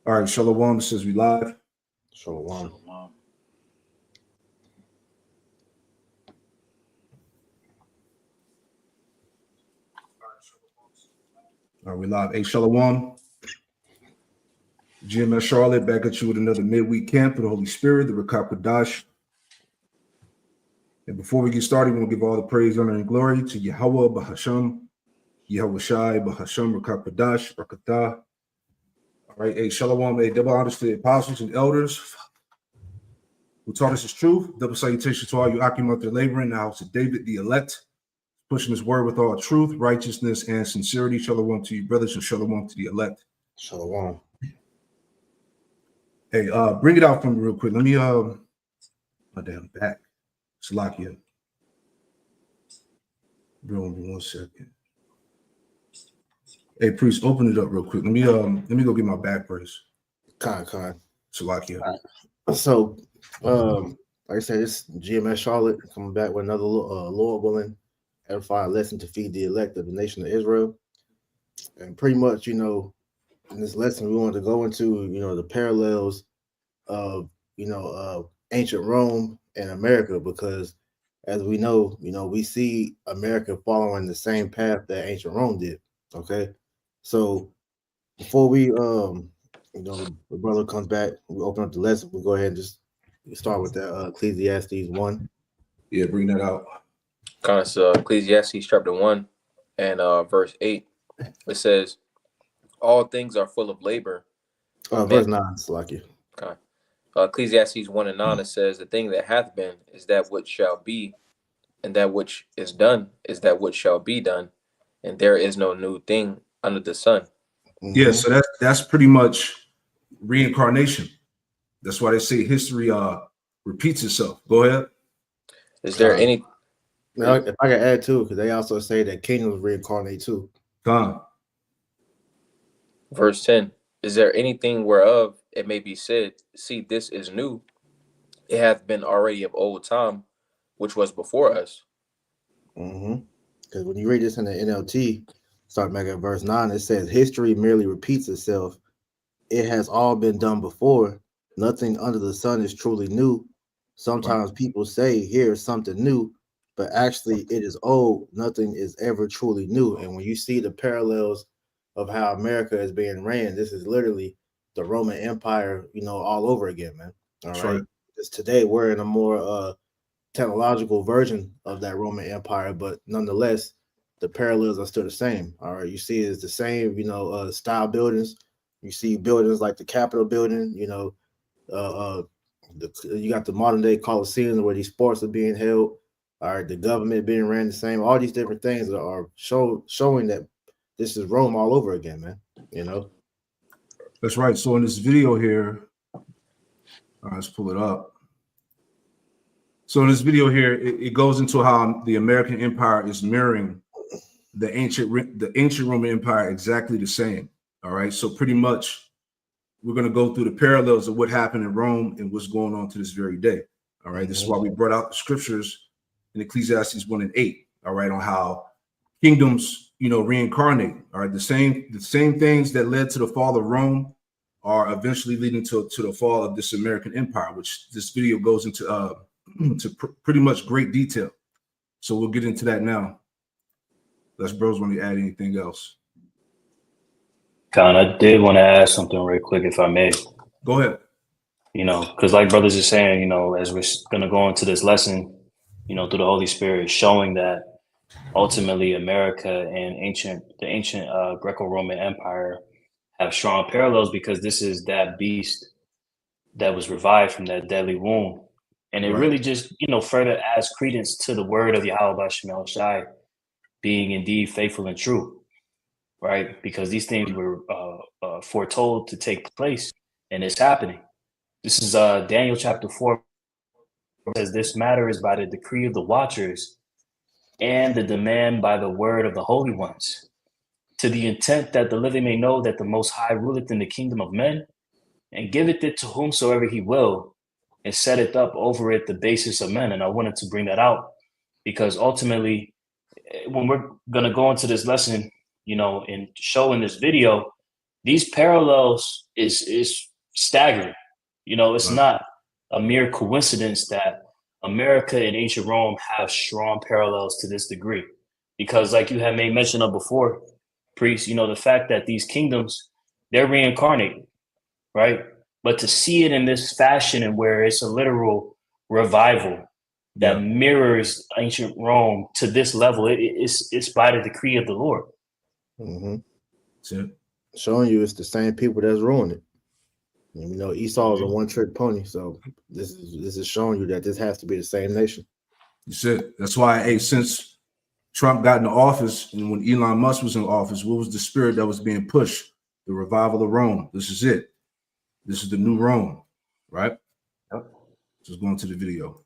All right, Shalom says we live. Shalom. All right, we live. Hey, Shalom. GMS Charlotte back at you with another midweek camp for the Holy Spirit, the Rakah Kodash. And before we get started, we want to give all the praise, honor, and glory to Yahweh, Bahasham, Yahweh Shai, Bahasham, Rakah Kodash, Rakatah. All right, hey, Shalom, a double honors to the apostles and elders who taught us his truth. Double salutation to all you Akim out there laboring in the house of David, the elect, pushing his word with all truth, righteousness, and sincerity. Shalom to you, brothers, and shalom to the elect. Shalom. Hey, bring it out for me real quick. Let me my damn back. Salakia. Bro, give me 1 second. Hey, priest, open it up real quick. Let me go get my back brace. Con. Salakia. So, like I said, it's GMS Charlotte coming back with another Lord willing edifying lesson to feed the elect of the nation of Israel. And pretty much, in this lesson, we wanted to go into, the parallels of, ancient Rome and America, because as we know, we see America following the same path that ancient Rome did. Okay. So before we, the brother comes back, we open up the lesson, we'll go ahead and just start with that Ecclesiastes 1. Yeah, bring that out. Ecclesiastes chapter 1 and verse 8. It says, all things are full of labor. Verse 9, Salakia. Ecclesiastes 1 and 9, it says, the thing that hath been is that which shall be, and that which is done is that which shall be done, and there is no new thing under the sun. Mm-hmm. Yeah, so that's pretty much reincarnation. That's why they say history repeats itself. Go ahead. Is there any? Now, if I can add too, because they also say that kingdoms reincarnate too. Verse 10. Is there anything whereof it may be said, see, this is new? It hath been already of old time, which was before us. Because when you read this in the NLT, start back at verse 9, it says, history merely repeats itself. It has all been done before. Nothing under the sun is truly new. Sometimes people say, here's something new, but actually it is old. Nothing is ever truly new. And when you see the parallels of how America is being ran, this is literally the Roman Empire, all over again, man. All right. Because today we're in a more technological version of that Roman Empire, but nonetheless, the parallels are still the same. All right. You see it's the same, style buildings. You see buildings like the Capitol building, you got the modern day Coliseum where these sports are being held. All right, the government being ran the same. All these different things are showing that this is Rome all over again, man. That's right. So in this video here, let's pull it up. So in this video here, it goes into how the American Empire is mirroring the ancient Roman Empire exactly the same. All right. So pretty much we're going to go through the parallels of what happened in Rome and what's going on to this very day. All right. This is why we brought out the scriptures in Ecclesiastes 1 and 8. All right. On how kingdoms, reincarnate. All right. The same things that led to the fall of Rome are eventually leading to the fall of this American Empire, which this video goes into pretty much great detail. So we'll get into that now. Unless bros want to add anything else. Con, I did want to add something real quick, if I may. Go ahead. Because like brothers are saying, as we're going to go into this lesson, through the Holy Spirit, showing that ultimately America and the ancient Greco-Roman Empire have strong parallels, because this is that beast that was revived from that deadly wound. And it really just, further adds credence to the word of Yahweh Shemel Shai being indeed faithful and true, right? Because these things were foretold to take place, and it's happening. This is Daniel chapter 4. It says, this matter is by the decree of the watchers and the demand by the word of the holy ones, to the intent that the living may know that the Most High ruleth in the kingdom of men, and giveth it to whomsoever he will, and setteth up over it the basis of men. And I wanted to bring that out because ultimately, when we're going to go into this lesson, and show in this video, these parallels is staggering. You know, it's Right. not a mere coincidence that America and ancient Rome have strong parallels to this degree. Because like you had made mention of before, Priest, you know, the fact that these kingdoms, they're reincarnated, right? But to see it in this fashion and where it's a literal revival that Yeah. mirrors ancient Rome to this level, it's by the decree of the Lord. Mm-hmm. That's it. Showing you it's the same people that's ruining it. And, you know, Esau is a one-trick pony, so this is showing you that this has to be the same nation. That's it. That's why, hey, since Trump got into office and when Elon Musk was in office, what was the spirit that was being pushed? The revival of Rome. This is it. This is the new Rome, right? Yep. Just going to the video.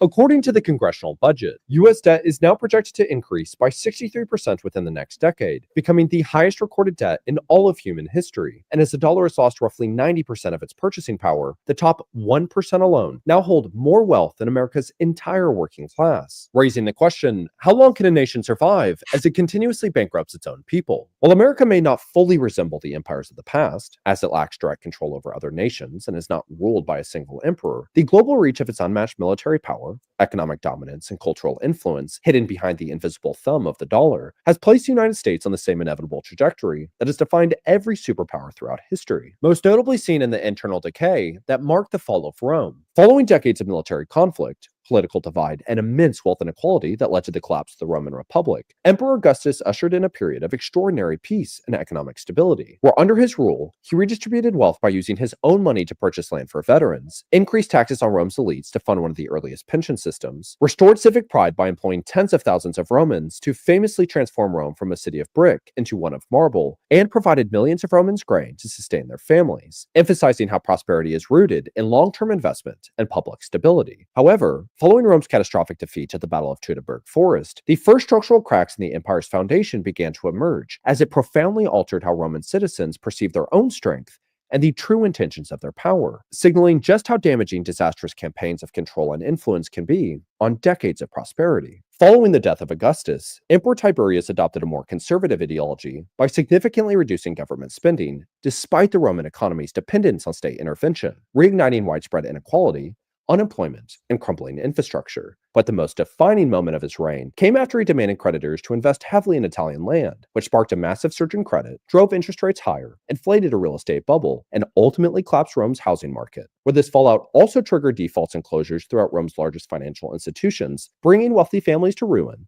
According to the congressional budget, U.S. debt is now projected to increase by 63% within the next decade, becoming the highest recorded debt in all of human history. And as the dollar has lost roughly 90% of its purchasing power, the top 1% alone now hold more wealth than America's entire working class, raising the question, how long can a nation survive as it continuously bankrupts its own people? While America may not fully resemble the empires of the past, as it lacks direct control over other nations and is not ruled by a single emperor, the global reach of its unmatched military power, economic dominance, and cultural influence hidden behind the invisible thumb of the dollar has placed the United States on the same inevitable trajectory that has defined every superpower throughout history, most notably seen in the internal decay that marked the fall of Rome. Following decades of military conflict, political divide, and immense wealth inequality that led to the collapse of the Roman Republic, Emperor Augustus ushered in a period of extraordinary peace and economic stability, where under his rule, he redistributed wealth by using his own money to purchase land for veterans, increased taxes on Rome's elites to fund one of the earliest pension systems, restored civic pride by employing tens of thousands of Romans to famously transform Rome from a city of brick into one of marble, and provided millions of Romans grain to sustain their families, emphasizing how prosperity is rooted in long-term investment and public stability. However, following Rome's catastrophic defeat at the Battle of Teutoburg Forest, the first structural cracks in the empire's foundation began to emerge, as it profoundly altered how Roman citizens perceived their own strength and the true intentions of their power, signaling just how damaging disastrous campaigns of control and influence can be on decades of prosperity. Following the death of Augustus, Emperor Tiberius adopted a more conservative ideology by significantly reducing government spending, despite the Roman economy's dependence on state intervention, reigniting widespread inequality, unemployment, and crumbling infrastructure. But the most defining moment of his reign came after he demanded creditors to invest heavily in Italian land, which sparked a massive surge in credit, drove interest rates higher, inflated a real estate bubble, and ultimately collapsed Rome's housing market, where this fallout also triggered defaults and closures throughout Rome's largest financial institutions, bringing wealthy families to ruin.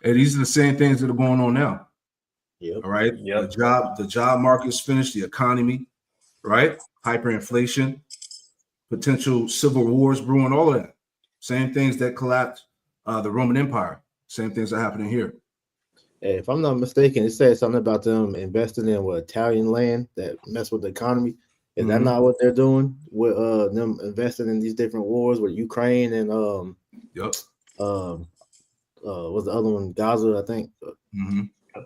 Hey, these are the same things that are going on now. Yep. All right. Yep. The job market's finished, the economy, right? Hyperinflation, potential civil wars brewing, all of that. Same things that collapsed the Roman Empire. Same things are happening here. Hey, if I'm not mistaken, it said something about them investing in Italian land that mess with the economy. Is that not what they're doing with them investing in these different wars with Ukraine and Yep. what's the other one? Gaza, I think.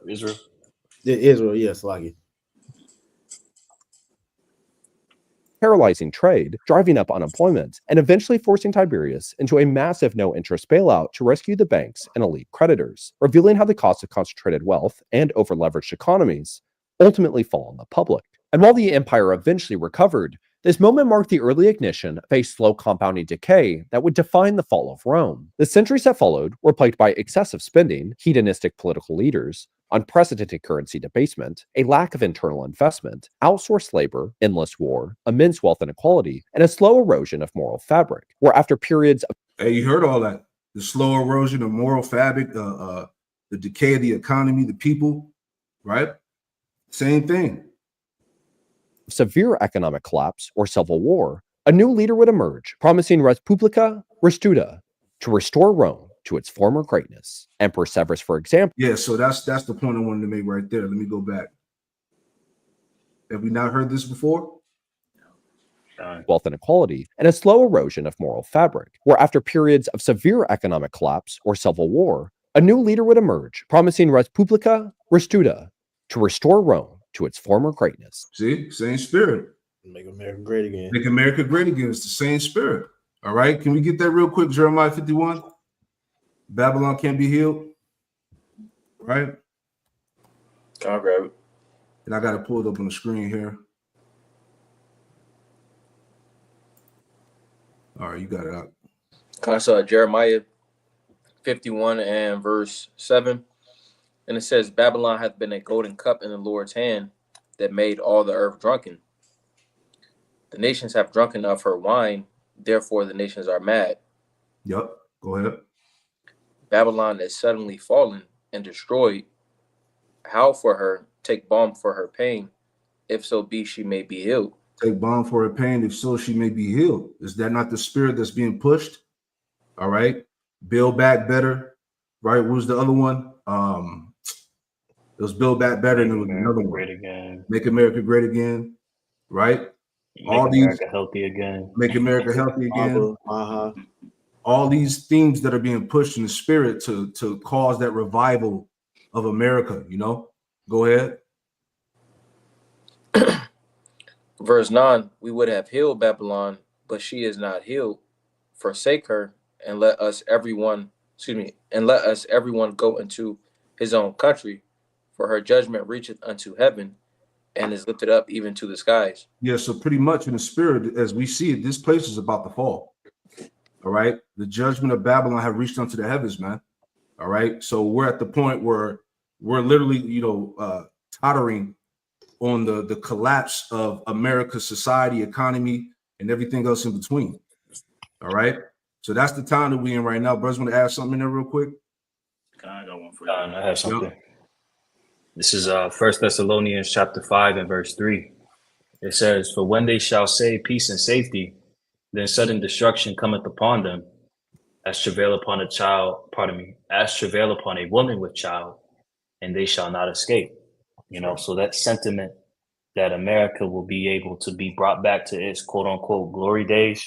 Israel. Israel, yes, like it. Paralyzing trade, driving up unemployment, and eventually forcing Tiberius into a massive no-interest bailout to rescue the banks and elite creditors, revealing how the cost of concentrated wealth and over-leveraged economies ultimately fall on the public. And while the empire eventually recovered, this moment marked the early ignition of a slow compounding decay that would define the fall of Rome. The centuries that followed were plagued by excessive spending, hedonistic political leaders, unprecedented currency debasement, a lack of internal investment, outsourced labor, endless war, immense wealth inequality, and a slow erosion of moral fabric, where after periods of Hey, you heard all that. The slow erosion of moral fabric, the decay of the economy, the people, right? Same thing. severe economic collapse or civil war, a new leader would emerge, promising Res Publica Restuta, to restore Rome to its former greatness. Emperor Severus, for example. Yeah, so that's the point I wanted to make right there. Let me go back. Have we not heard this before? Wealth inequality, and a slow erosion of moral fabric, where after periods of severe economic collapse or civil war, a new leader would emerge, promising Res Publica Restuta, to restore Rome to its former greatness. See, same spirit. Make America great again. Make America great again. It's the same spirit. All right, can we get that real quick? Jeremiah 51. Babylon can't be healed. Right? I'll grab it. And I got it pulled up on the screen here. All right, you got it up. I saw Jeremiah 51 and verse 7. And it says, Babylon hath been a golden cup in the Lord's hand that made all the earth drunken. The nations have drunken of her wine, therefore the nations are mad. Yep, go ahead. Babylon is suddenly fallen and destroyed. How for her, take balm for her pain, if so be she may be healed. Take balm for her pain, if so she may be healed. Is that not the spirit that's being pushed? All right. Build back better. Right. What was the other one? It was Build Back Better, and there was another one. Great again. Make America Great Again. Right. Make America healthy again. Make America healthy again. All these themes that are being pushed in the spirit to cause that revival of America, you know. Go ahead. Verse 9, we would have healed Babylon, but she is not healed. Forsake her, and let us everyone go into his own country, for her judgment reacheth unto heaven, and is lifted up even to the skies. Yeah, so pretty much in the spirit, as we see it, this place is about to fall. All right. The judgment of Babylon have reached unto the heavens, man. All right. So we're at the point where we're literally, tottering on the collapse of America's society, economy, and everything else in between. All right. So that's the time that we're in right now. Brothers, want to add something in there real quick? I got one for you. I have something. Yep. This is 1 Thessalonians chapter 5 and verse 3. It says, for when they shall say peace and safety, then sudden destruction cometh upon them, as travail upon a child, as travail upon a woman with child, and they shall not escape. So that sentiment that America will be able to be brought back to its quote unquote glory days,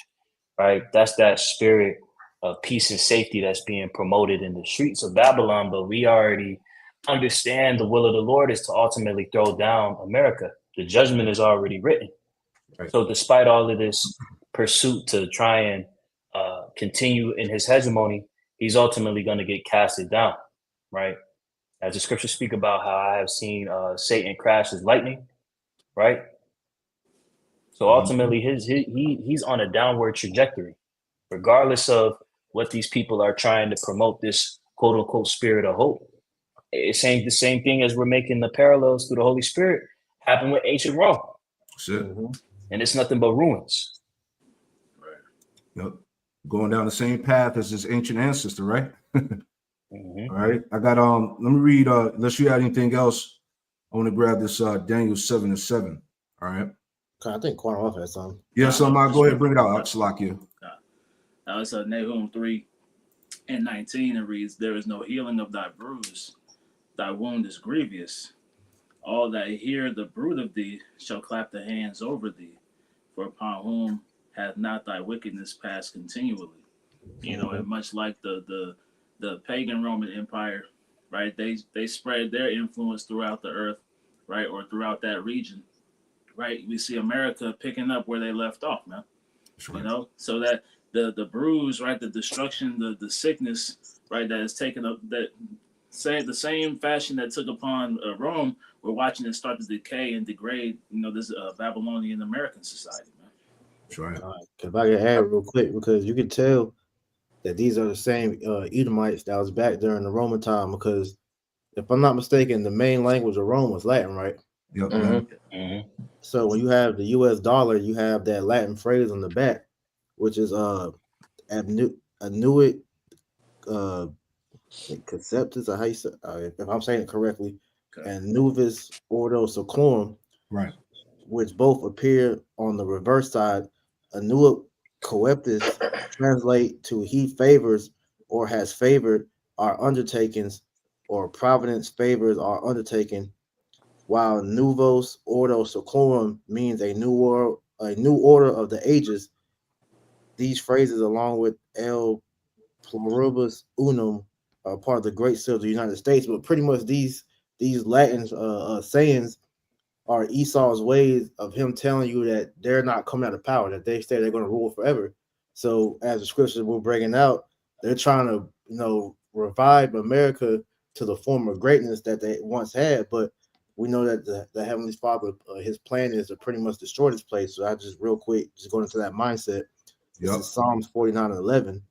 right? That's that spirit of peace and safety that's being promoted in the streets of Babylon. But we already understand the will of the Lord is to ultimately throw down America. The judgment is already written. Right. So despite all of this pursuit to try and continue in his hegemony, he's ultimately going to get casted down, right? As the scriptures speak about how I have seen Satan crash as lightning, right? So ultimately, he's on a downward trajectory, regardless of what these people are trying to promote, this quote unquote spirit of hope. It's saying the same thing as we're making the parallels through the Holy Spirit happen with ancient Rome. And it's nothing but ruins. Right. Yep. Going down the same path as his ancient ancestor, right? All right. I got let me read unless you had anything else. I want to grab this Daniel 7:7. All right. I think Quantum off had something. Yeah, so I'll go ahead and bring it out. Salakia. Now it's Nahum 3:19. It reads, there is no healing of thy bruise, thy wound is grievous. All that hear the bruit of thee shall clap the hands over thee, for upon whom hath not thy wickedness passed continually. And much like the pagan Roman Empire, right? They spread their influence throughout the earth, right, or throughout that region, right? We see America picking up where they left off, man. Right. So that the bruise, right, the destruction, the sickness, right, that is taken up, that the same fashion that took upon Rome, we're watching it start to decay and degrade. This Babylonian American society, man. That's right. If I can add real quick, because you can tell that these are the same Edomites that was back during the Roman time, because if I'm not mistaken, the main language of Rome was Latin, right? Yep. So when you have the US dollar, you have that Latin phrase on the back, which is annuit conceptus, or how you say, if I'm saying it correctly, and nuvis ordo seclorum, right, which both appear on the reverse side. Annuit coeptis translate to he favors or has favored our undertakings, or providence favors our undertaking, while novos ordo seclorum means a new order of the ages. These phrases, along with el pluribus unum, are part of the Great Seal of the United States. But pretty much these Latin sayings are Esau's ways of him telling you that they're not coming out of power, that they say they're going to rule forever. So as the scriptures were bringing out, they're trying to, revive America to the former greatness that they once had. But we know that the Heavenly Father, his plan is to pretty much destroy this place. So I just real quick, just going into that mindset. This is Psalms 49:11.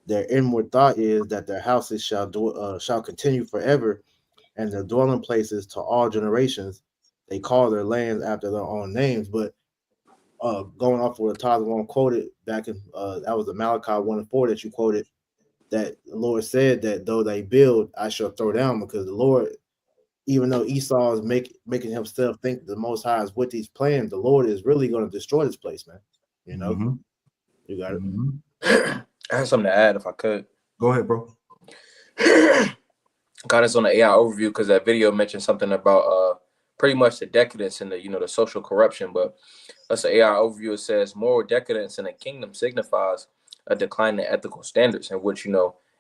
Their inward thought is that their houses shall continue forever, and their dwelling places to all generations. They call their lands after their own names. But going off of what Tazawam quoted back in that was the Malachi 1:4 that you quoted, that the Lord said that though they build, I shall throw down, because the Lord, even though Esau is making himself think the Most High is with these plans, the Lord is really going to destroy this place, man. You know, you got it. I have something to add if I could. Go ahead, bro. Got us on the AI overview because that video mentioned something about pretty much the decadence and the social corruption. But that's the AI overview. It says moral decadence in a kingdom signifies a decline in ethical standards, in which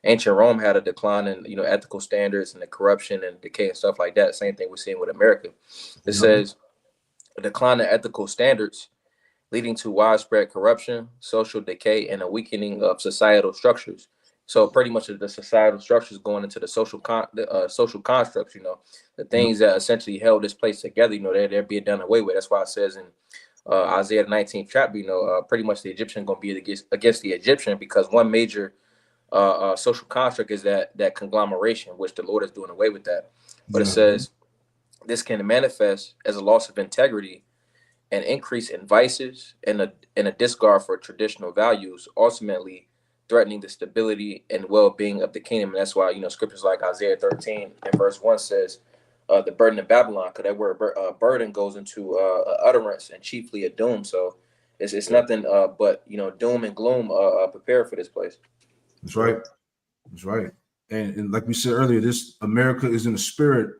ancient Rome had a decline in ethical standards and the corruption and decay and stuff like that. Same thing we're seeing with America. It says a decline in ethical standards, leading to widespread corruption, social decay, and a weakening of societal structures. So pretty much the societal structures going into the social constructs, the things that essentially held this place together, they're being done away with. That's why it says in Isaiah the 19th chapter, pretty much the Egyptian going to be against the Egyptian, because one major social construct is that conglomeration, which the Lord is doing away with that. But it says this can manifest as a loss of integrity, an increase in vices, and a disregard for traditional values, ultimately threatening the stability and well-being of the kingdom. And that's why scriptures like Isaiah 13 and verse 1 says the burden of Babylon, because that word burden goes into utterance and chiefly a doom. So it's nothing but doom and gloom prepared for this place. That's right. That's right. And like we said earlier, this America is in the spirit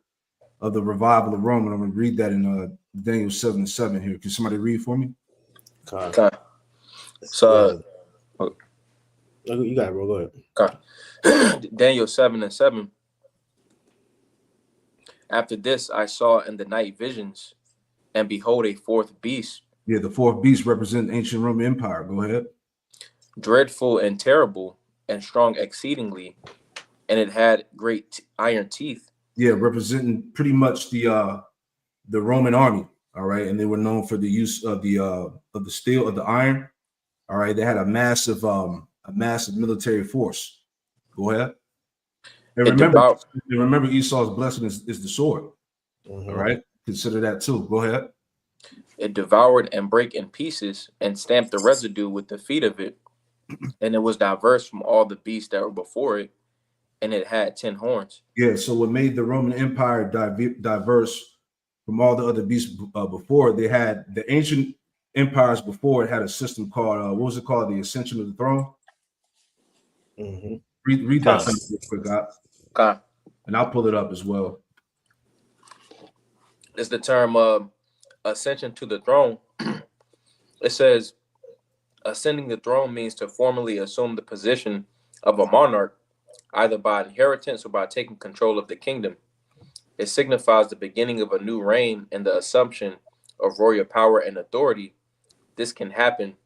of the revival of Rome. And I'm going to read that in Daniel 7:7 here. Can somebody read for me? Okay. So you got it, bro. Go ahead. Okay. Daniel 7:7. After this, I saw in the night visions, and behold, a fourth beast. Yeah, the fourth beast represents the ancient Roman Empire. Go ahead. Dreadful and terrible and strong exceedingly, and it had great iron teeth. Yeah, representing pretty much the Roman army. All right, and they were known for the use of the steel, of the iron. All right, they had a massive military force. Go ahead. And remember Esau's blessing is the sword. All right, consider that too. Go ahead. It devoured and brake in pieces and stamped the residue with the feet of it, and it was diverse from all the beasts that were before it, and it had 10 horns. Yeah, so what made the Roman Empire diverse from all the other beasts before, they had the ancient empires before it had a system called what was it called? The Ascension of the Throne. Read that sentence real quick, Okay. And I'll pull it up as well. It's the term ascension to the throne. It says ascending the throne means to formally assume the position of a monarch, either by inheritance or by taking control of the kingdom. It signifies the beginning of a new reign and the assumption of royal power and authority. This can happen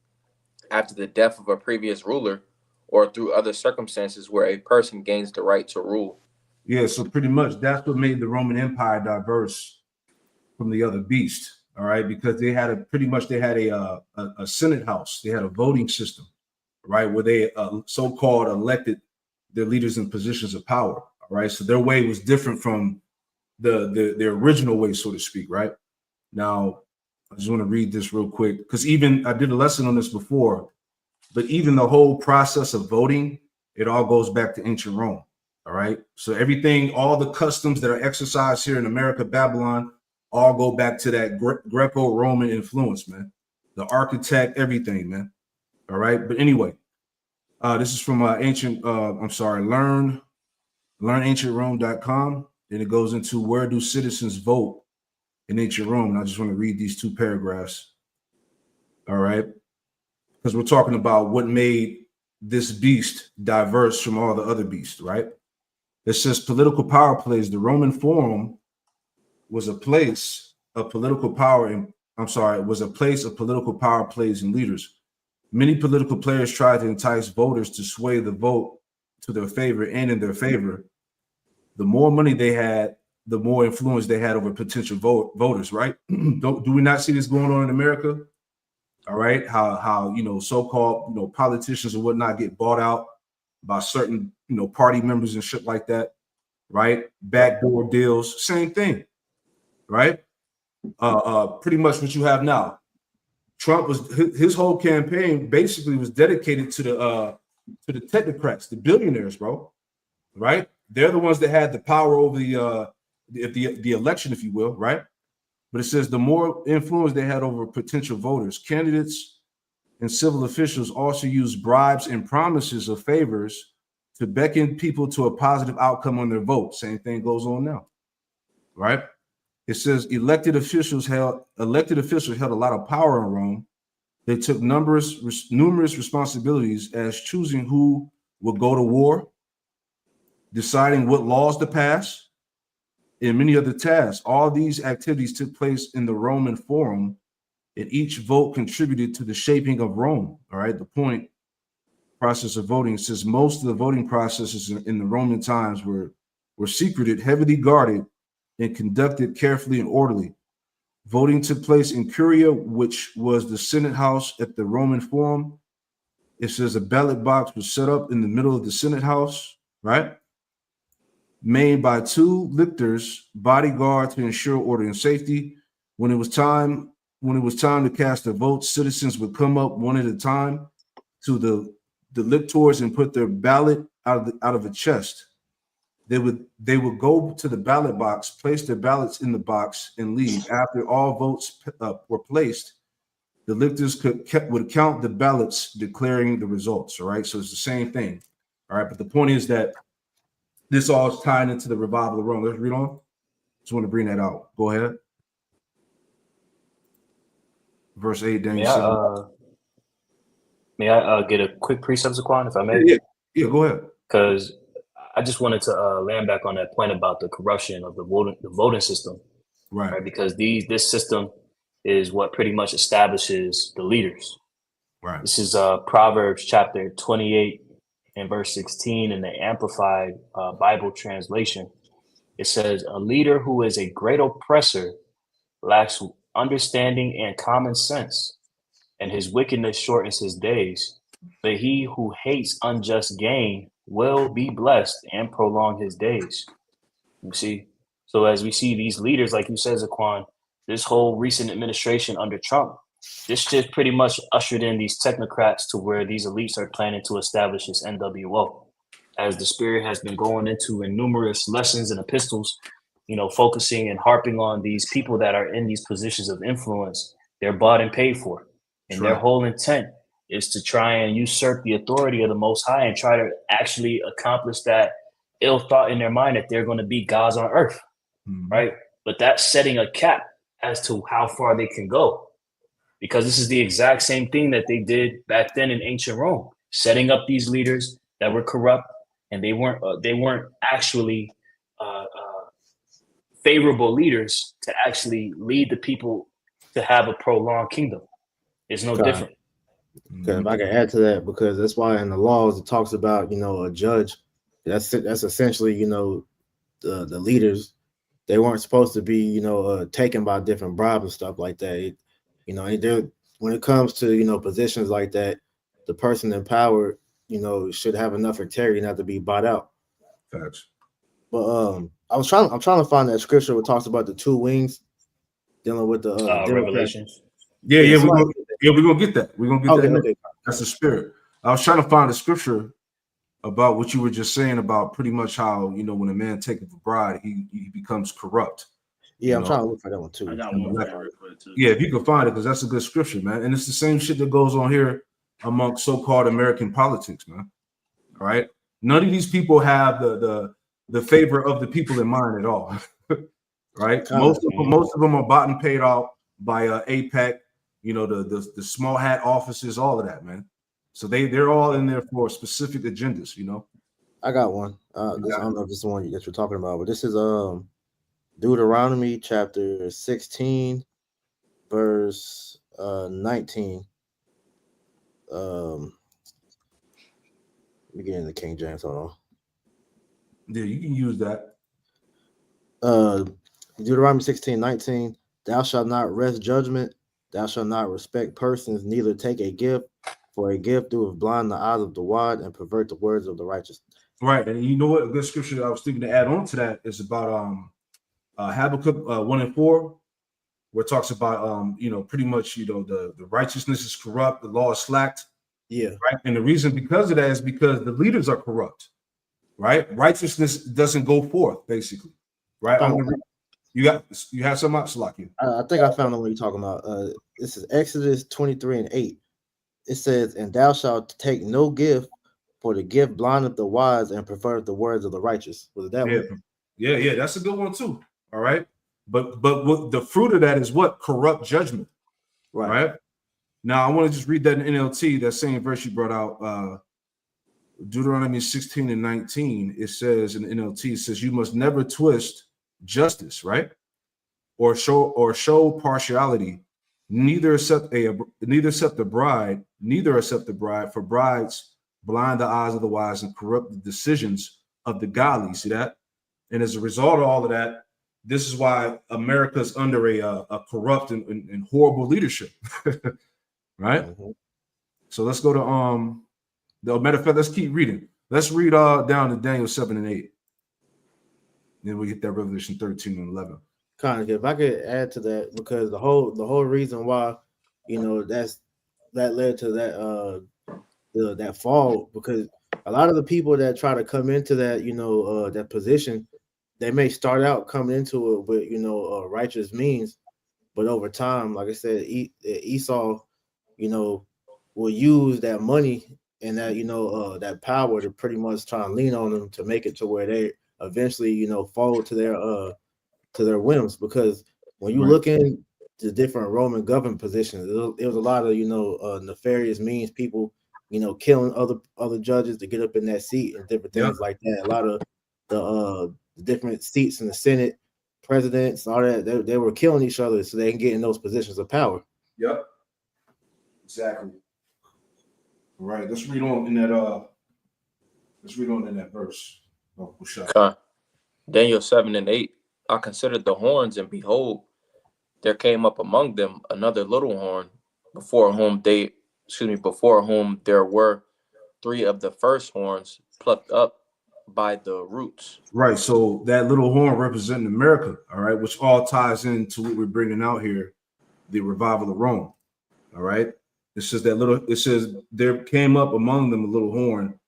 after the death of a previous ruler or through other circumstances where a person gains the right to rule. Yeah, so pretty much that's what made the Roman Empire diverse from the other beasts. All right, because they had a Senate house, they had a voting system, right, where they so-called elected their leaders in positions of power. All right, so their way was different from the original way, so to speak. Right now, I just want to read this real quick because even I did a lesson on this before, but even the whole process of voting, it all goes back to ancient Rome. All right, so everything, all the customs that are exercised here in America, Babylon, all go back to that Greco-Roman influence, man. The architect, everything, man. All right, but anyway, this is from learnancientrome.com, and it goes into where do citizens vote in ancient Rome. And I just want to read these two paragraphs. All right, because we're talking about what made this beast diverse from all the other beasts, right? It says political power plays. The Roman Forum was a place of political power political power plays and leaders. Many political players tried to entice voters to sway the vote to their favor and in their favor. The more money they had, the more influence they had over potential voters, right? Do we not see this going on in America? All right, how so-called politicians and whatnot get bought out by certain party members and shit like that, right? Backdoor deals, same thing, right? Pretty much what you have now. Trump was his whole campaign basically was dedicated to the technocrats, the billionaires, bro. Right? They're the ones that had the power over the election, if you will, right? But it says the more influence they had over potential voters, candidates and civil officials also use bribes and promises of favors to beckon people to a positive outcome on their vote. Same thing goes on now, right? It says elected officials held a lot of power in Rome. They took numerous responsibilities as choosing who would go to war, deciding what laws to pass, and many other tasks. All these activities took place in the Roman Forum, and each vote contributed to the shaping of Rome. All right, the point process of voting says most of the voting processes in the Roman times were secreted, heavily guarded, and conducted carefully and orderly. Voting took place in Curia, which was the Senate house at the Roman Forum. It says a ballot box was set up in the middle of the Senate house, right? Made by 2 lictors, bodyguard to ensure order and safety. When it was time to cast a vote, citizens would come up one at a time to the lictors and put their ballot out of a chest. They would go to the ballot box, place their ballots in the box, and leave. After all votes were placed, the lictors would count the ballots, declaring the results. All right, so it's the same thing. All right, but the point is that this all is tied into the revival of Rome. Let's read on. Just want to bring that out. Go ahead. Verse 8, Daniel. May I get a quick precept, Zaquan, if I may? Yeah, go ahead. Because I just wanted to land back on that point about the corruption of the voting system, Right? Because this system is what pretty much establishes the leaders. Right. This is Proverbs chapter 28 and verse 16 in the Amplified Bible translation. It says, "A leader who is a great oppressor lacks understanding and common sense, and his wickedness shortens his days. But he who hates unjust gain will be blessed and prolong his days." You see? So as we see these leaders, like you said, Zaquan, this whole recent administration under Trump, this just pretty much ushered in these technocrats to where these elites are planning to establish this NWO. As the Spirit has been going into in numerous lessons and epistles, focusing and harping on these people that are in these positions of influence, they're bought and paid for. And their whole intent is to try and usurp the authority of the Most High and try to actually accomplish that ill thought in their mind that they're going to be gods on earth, right? But that's setting a cap as to how far they can go, because this is the exact same thing that they did back then in ancient Rome, setting up these leaders that were corrupt, and they weren't actually favorable leaders to actually lead the people to have a prolonged kingdom. It's no different. Because if I can add to that, because that's why in the laws it talks about a judge. That's essentially the leaders. They weren't supposed to be taken by different bribes and stuff like that. When it comes to positions like that, the person in power should have enough integrity not to be bought out. Facts. But I'm trying to find that scripture that talks about the 2 wings dealing with the Revelations. Yeah, we're gonna get that. We're gonna get that. Okay. That's the Spirit. I was trying to find a scripture about what you were just saying about pretty much how when a man taketh a bride, he becomes corrupt. Yeah, I'm trying to look for that one too. I got one for it too. Yeah, if you can find it, because that's a good scripture, man. And it's the same shit that goes on here amongst so-called American politics, man. All right, none of these people have the favor of the people in mind at all. Right? Most of them are bought and paid off by APEC, the small hat offices, all of that, man. So they're all in there for specific agendas, I got one. I don't know if this is the one that you're talking about, but this is Deuteronomy chapter 16, verse 19. Let me get in the King James. Hold on. Yeah, you can use that. Deuteronomy 16:19, thou shalt not wrest judgment, thou shalt not respect persons, neither take a gift, for a gift doeth blind the eyes of the wise and pervert the words of the righteous. Right, and you know what? A good scripture I was thinking to add on to that is about Habakkuk 1:4, where it talks about pretty much the righteousness is corrupt, the law is slacked. Yeah. Right, and the reason because of that is because the leaders are corrupt. Right, righteousness doesn't go forth, basically. Right, you have some Salaki. I think I found the one you're talking about. This is Exodus 23:8. It says, and thou shalt take no gift, for the gift blindeth the wise and perverteth the words of the righteous. Was it that one? Yeah, that's a good one too. All right, but what the fruit of that is what? Corrupt judgment. Right. Now I want to just read that in NLT, that same verse you brought out, Deuteronomy 16:19. It says in NLT, it says, you must never twist justice, right? Or show partiality, neither accept the bride, for brides blind the eyes of the wise and corrupt the decisions of the godly. See that? And as a result of all of that, this is why America's under a corrupt and horrible leadership. Right? Mm-hmm. So let's go to the matter of fact, let's keep reading. Let's read down to Daniel 7 and 8. Then we get that Revelation 13 and 11. Kind of, if I could add to that, because the whole reason why that led to that fall, because a lot of the people that try to come into that that position, they may start out coming into it with righteous means, but over time, like I said, Esau will use that money and that that power to pretty much try and lean on them to make it to where they eventually fall to their whims. Because when you look in the different Roman government positions, it was a lot of nefarious means, people killing other judges to get up in that seat and different things like that. A lot of the different seats in the Senate, presidents, all that, they were killing each other so they can get in those positions of power. Yep, exactly. All right, let's read on in that verse. Daniel 7 and 8. I considered the horns, and behold, there came up among them another little horn, before whom there were three of the first horns plucked up by the roots. Right. So that little horn representing America, all right, which all ties into what we're bringing out here, the revival of Rome. All right. It says there came up among them a little horn,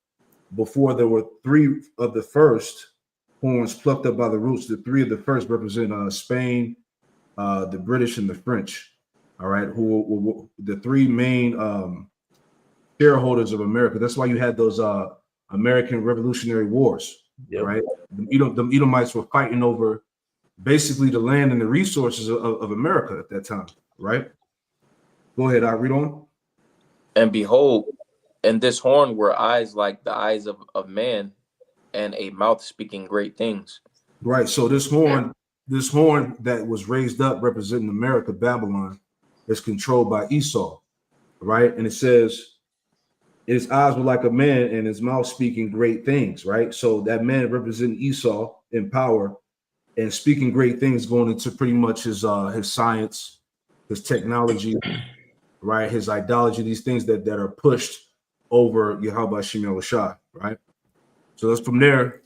before there were three of the first horns plucked up by the roots. The three of the first represent Spain, the British, and the French. All right, who the three main shareholders of America. That's why you had those American Revolutionary Wars. Yep. Right. The Edomites were fighting over basically the land and the resources of America at that time. Right. Go ahead. I read on. And behold, in this horn were eyes like the eyes of man, and a mouth speaking great things. Right. So this horn that was raised up representing America, Babylon, is controlled by Esau. Right. And it says his eyes were like a man and his mouth speaking great things. Right. So that man representing Esau in power and speaking great things, going into pretty much his science, his technology, right, his ideology, these things that are pushed over Yahweh Shem Yahushua, right? So let's from there,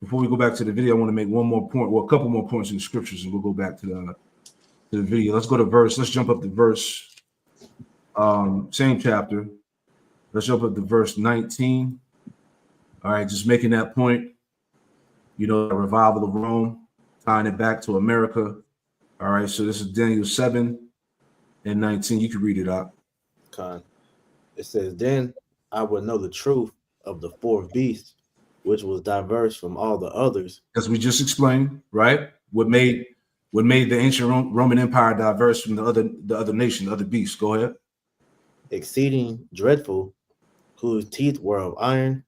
before we go back to the video, I want to make one more point, well, a couple more points in the scriptures, and we'll go back to the video. Let's go to verse, let's jump up to verse, same chapter. Let's jump up to verse 19. All right, just making that point, the revival of Rome, tying it back to America. All right, so this is Daniel 7 and 19. You can read it out. Okay. It says, then I would know the truth of the fourth beast, which was diverse from all the others. As we just explained, right? What made the ancient Roman Empire diverse from the other nation, the other beasts. Go ahead. Exceeding dreadful, whose teeth were of iron,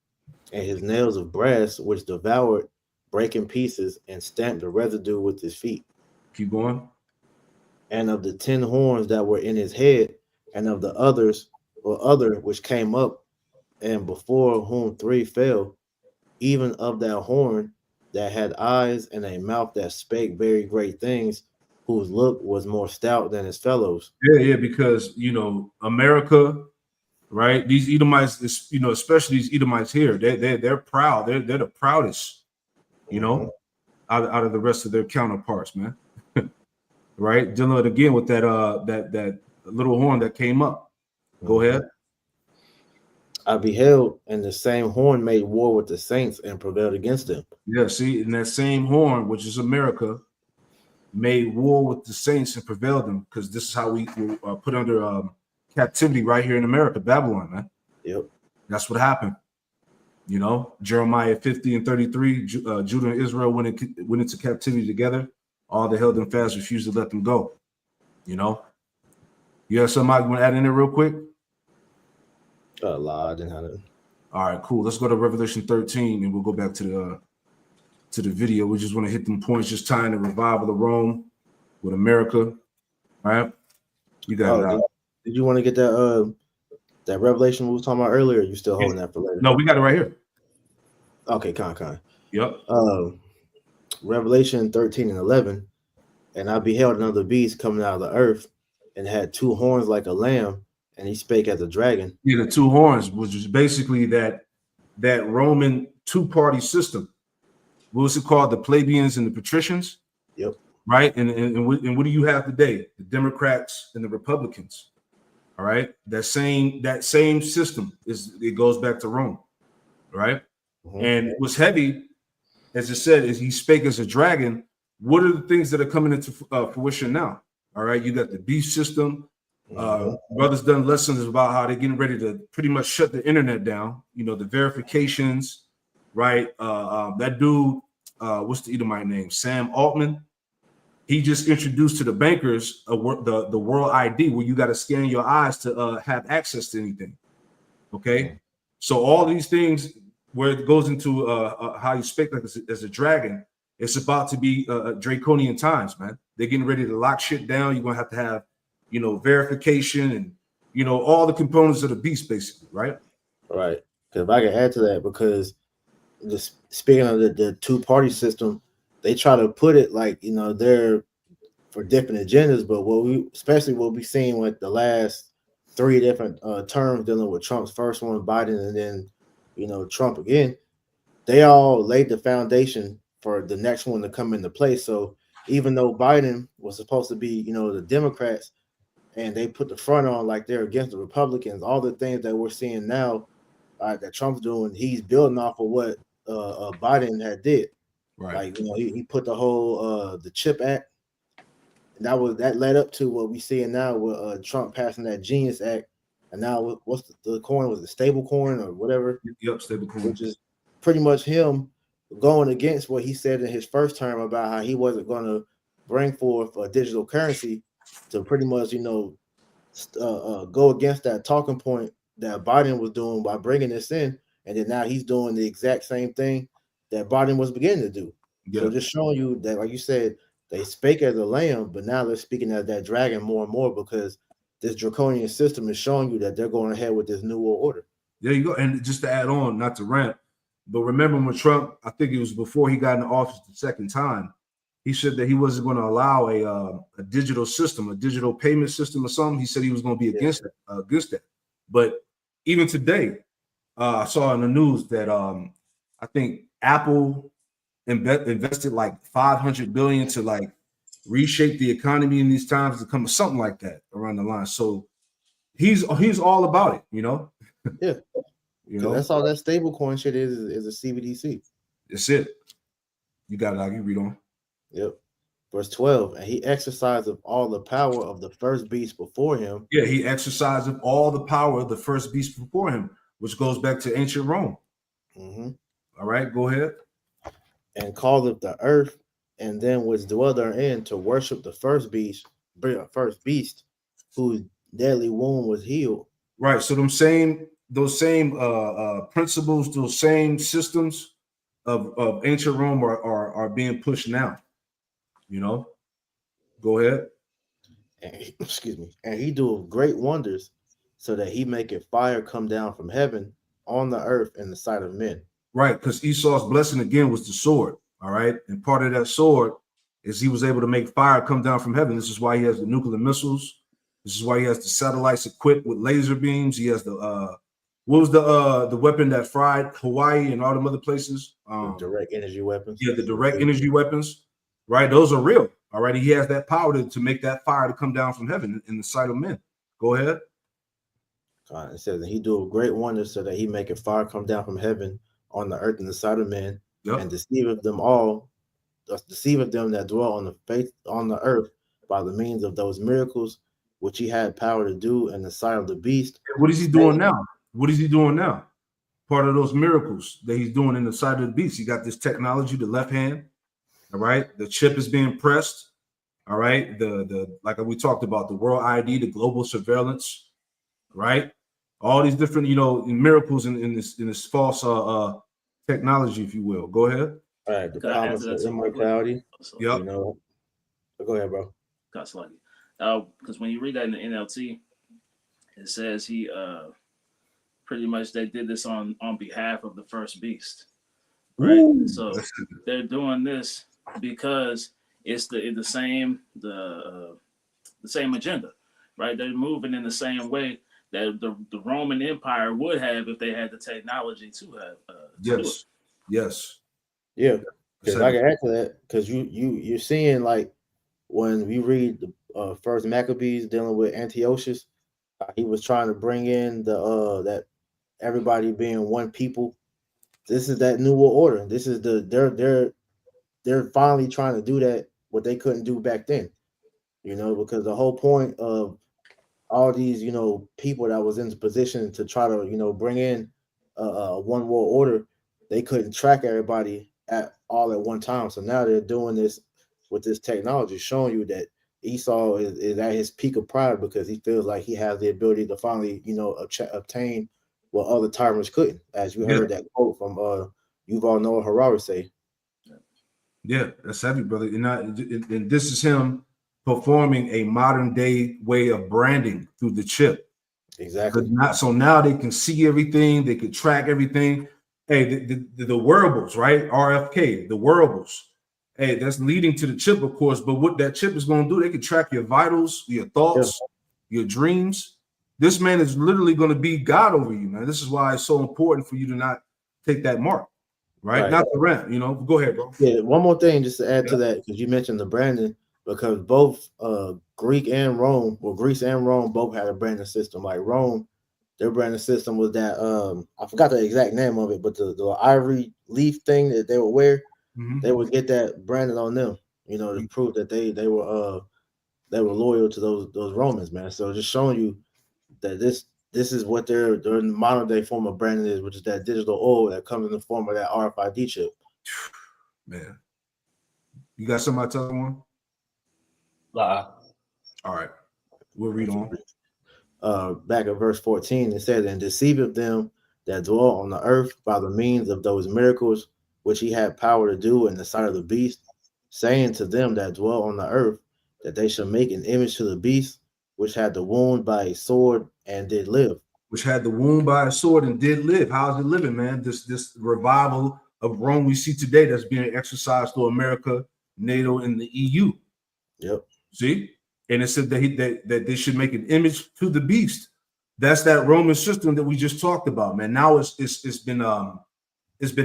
and his nails of brass, which devoured, break in pieces, and stamped the residue with his feet. Keep going. And of the 10 horns that were in his head, and of the other which came up, and before whom 3 fell, even of that horn that had eyes and a mouth that spake very great things, whose look was more stout than his fellows. Yeah, because America, right? These Edomites, especially these Edomites here, they're proud. They're the proudest, Mhm. out of the rest of their counterparts, man. Right? Dealing again with that little horn that came up. Go Mhm. ahead. I beheld, and the same horn made war with the saints and prevailed against them. Yeah, see, and that same horn, which is America, made war with the saints and prevailed them, because this is how we were put under captivity right here in America, Babylon, man. Yep. That's what happened. Jeremiah 50 and 33, Judah and Israel went into captivity together. All that held them fast refused to let them go. You have somebody want to add in there real quick? I didn't have it. All right, cool. Let's go to Revelation 13 and we'll go back to the video. We just want to hit them points, just tying the revival of Rome with America. All right. You got it out. Did you want to get that revelation we was talking about earlier? You still holding that for later? No, we got it right here. Okay, con. Yep. Revelation 13 and 11. And I beheld another beast coming out of the earth, and had two horns like a lamb, and he spake as a dragon. Yeah, the two horns, which is basically that Roman two-party system. What was it called? The plebeians and the patricians. Yep. Right. And what do you have today? The Democrats and the Republicans. All right. That same system it goes back to Rome. Right. Mm-hmm. And it was heavy, as it said, as he spake as a dragon. What are the things that are coming into fruition now? All right. You got the beast system. Brothers done lessons about how they're getting ready to pretty much shut the internet down. The verifications. Right. That dude, what's the Edomite name? Sam Altman. He just introduced to the bankers the World ID, where you got to scan your eyes to have access to anything. Okay. So all these things, where it goes into how you speak like as a dragon, it's about to be draconian times, man. They're getting ready to lock shit down. You're going to have, verification and, all the components of the beast, basically. Right. Right. Because if I can add to that, because speaking of the two-party system, they try to put it like, they're for different agendas, but what we've seen with the last three different terms dealing with Trump's first one, Biden, and then, Trump again, they all laid the foundation for the next one to come into place. So even though Biden was supposed to be, the Democrats, and they put the front on like they're against the Republicans, all the things that we're seeing now that Trump's doing, he's building off of what Biden had did. Right. Like, he put the whole the CHIP Act, and that led up to what we seeing now with Trump passing that Genius Act, and now what's the coin? Was it stable coin or whatever? Yep, stable coin. Which is pretty much him going against what he said in his first term about how he wasn't going to bring forth a digital currency to pretty much go against that talking point that Biden was doing by bringing this in, and then now he's doing the exact same thing that Biden was beginning to do. Yeah. So just showing you that, like you said, they spake as a lamb, but now they're speaking as that dragon more and more, because this draconian system is showing you that they're going ahead with this new world order. There you go. And just to add on, not to rant, but remember when Trump, I think it was before he got in office the second time, he said that he wasn't going to allow a digital system, a digital payment system or something. He said he was going to be against that. But even today, I saw in the news that I think Apple invested like $500 billion to like reshape the economy in these times to come something like that around the line. So he's all about it, Yeah. That's all that stable coin shit is a CBDC. That's it. You got it. I'll read on. Yep. Verse 12, and he exercised of all the power of the first beast before him. Yeah, he exercised of all the power of the first beast before him, which goes back to ancient Rome. Mm-hmm. All right, go ahead. And called it the earth, and them which dwell therein, to worship the first beast, whose deadly wound was healed. Right. So those same principles, those same systems of ancient Rome are being pushed now. Go ahead. And he doeth great wonders, so that he maketh fire come down from heaven on the earth in the sight of men. Right, because Esau's blessing again was the sword. All right. And part of that sword is he was able to make fire come down from heaven. This is why he has the nuclear missiles. This is why he has the satellites equipped with laser beams. He has the what was the weapon that fried Hawaii and all them other places? Direct energy weapons. Yeah, the direct energy weapons, right? Those are real. All right. He has that power to make that fire to come down from heaven in the sight of men. Go ahead. It says that he do great wonders so that he make a fire come down from heaven on the earth in the sight of men, and deceiveth them that dwell on the face on the earth by the means of those miracles which he had power to do in the sight of the beast. What is he doing now? What is he doing now? Part of those miracles that he's doing in the sight of the beast. He got this technology, the left hand. All right. The chip is being pressed. All right. The like we talked about, the world ID, the global surveillance, right? All these different, miracles in this false technology, if you will. Go ahead. All right, the promise of immortality. Yep. Go ahead, bro. Got slightly. Because when you read that in the NLT, it says he pretty much they did this on behalf of the first beast. Right. Ooh. So they're doing this because it's the same agenda, right? They're moving in the same way that the Roman Empire would have if they had the technology to have. Yes. Yeah, because I can add to that, because you're seeing, like, when we read the first Maccabees dealing with Antiochus, he was trying to bring in the that everybody being one people. This is that new world order. This is they're finally trying to do that what they couldn't do back then, because the whole point of all these people that was in the position to try to bring in a one world order, they couldn't track everybody at one time. So now they're doing this with this technology, showing you that Esau is at his peak of pride because he feels like he has the ability to finally obtain what other tyrants couldn't, as you heard that quote from Yuval Noah Harari say. Yeah, that's heavy, brother. And this is him performing a modern day way of branding through the chip. Exactly. So now they can see everything, they can track everything. Hey, the wearables, right? RFK, the wearables. Hey, that's leading to the chip, of course. But what that chip is going to do, they can track your vitals, your thoughts, your dreams. This man is literally going to be God over you, man. This is why it's so important for you to not take that mark, right? Not the rent, Go ahead, bro. Yeah, one more thing just to add to that, because you mentioned the branding, because both Greece and Rome both had a branding system. Like Rome, their branding system was that I forgot the exact name of it, but the ivory leaf thing that they would wear, they would get that branded on them, to prove that they were loyal to those Romans, man. So just showing you that this is what their modern day form of branding is, which is that digital oil that comes in the form of that RFID chip. Man, you got somebody tell one? All right, we'll read on. Back at verse 14, it says, "And deceiveth them that dwell on the earth by the means of those miracles which he had power to do in the sight of the beast, saying to them that dwell on the earth that they shall make an image to the beast, which had the wound by a sword and did live." Which had the wound by a sword and did live. How's it living, man? This revival of Rome we see today that's being exercised through America, NATO, and the EU. Yep. See? And it said that they should make an image to the beast. That's that Roman system that we just talked about, man. Now it's been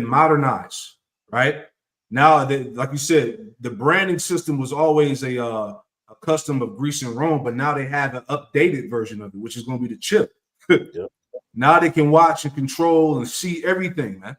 modernized, right? Now, like you said, the branding system was always a custom of Greece and Rome, but now they have an updated version of it, which is going to be the chip. Yep. Now they can watch and control and see everything, man.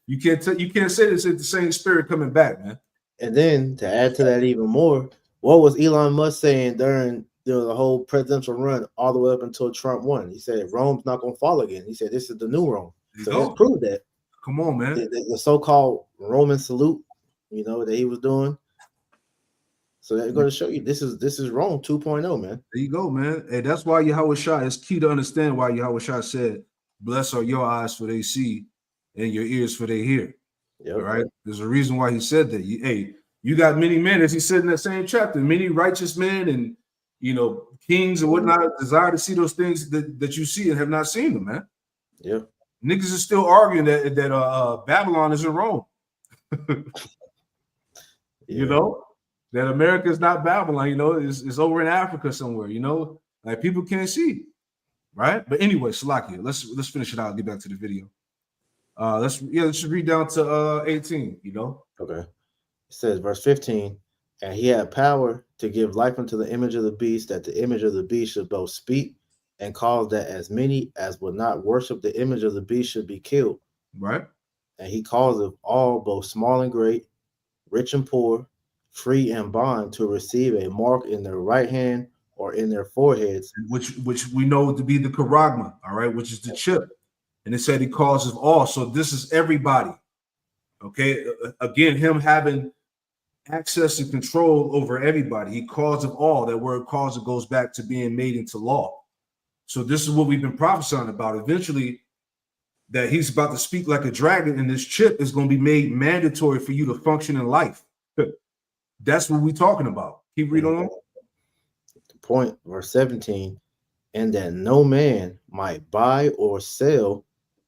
You can't say this is the same spirit coming back, man. And then to add to that even more, what was Elon Musk saying during the whole presidential run all the way up until Trump won? He said Rome's not going to fall again. He said this is the new Rome. So let's prove that. Come on, man. The so-called Roman salute, that he was doing. So they're going to show you this is Rome 2.0, man. There you go, man. And that's why Yahweh Shai, it's key to understand why Yahweh Shai said, "Blessed are your eyes for they see, and your ears for they hear." Yep. All right. There's a reason why he said that. You got many men, as he said in that same chapter, many righteous men and kings and whatnot desire to see those things that you see and have not seen them, man. Yeah. Niggas are still arguing that Babylon is in Rome. You know, that America is not Babylon, you know, it's over in Africa somewhere, you know, like people can't see, right? But anyway, Salakia, let's finish it out and get back to the video. Let's read down to 18, you know. Okay. It says, verse 15, and he had power to give life unto the image of the beast, that the image of the beast should both speak and cause that as many as would not worship the image of the beast should be killed. Right. And he causeth all, both small and great, rich and poor, free and bond, to receive a mark in their right hand or in their foreheads, which we know to be the charagma, all right, which is the chip. And it said he causes all. So this is everybody. Okay. Again, him having access and control over everybody. He causes all. That word cause goes back to being made into law. So this is what we've been prophesying about. Eventually, that he's about to speak like a dragon, and this chip is going to be made mandatory for you to function in life. That's what we're talking about. Keep reading on. Point, verse 17, and that no man might buy or sell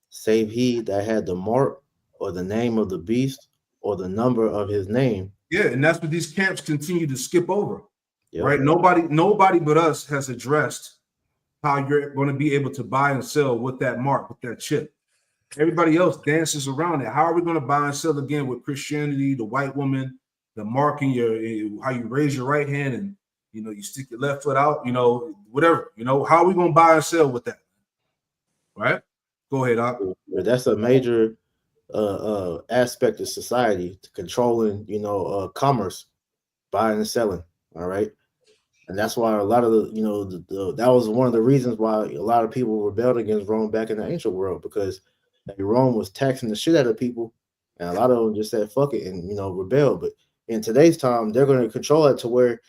save he that had the mark or the name of the beast or the number of his name. Yeah, and that's what these camps continue to skip over. Yep. Right? Nobody but us has addressed how you're going to be able to buy and sell with that mark, with that chip. Everybody else dances around it. How are we going to buy and sell again with Christianity, the white woman, the mark in your, how you raise your right hand and, you know, you stick your left foot out, you know, whatever, you know, how are we going to buy and sell with that? Right? Go ahead, Doc. That's a major aspect of society, to controlling, you know, commerce, buying and selling. All right. And that's why a lot of the, you know, that was one of the reasons why a lot of people rebelled against Rome back in the ancient world, because Rome was taxing the shit out of people, and a lot of them just said fuck it and, you know, rebel. But in today's time, they're going to control it to where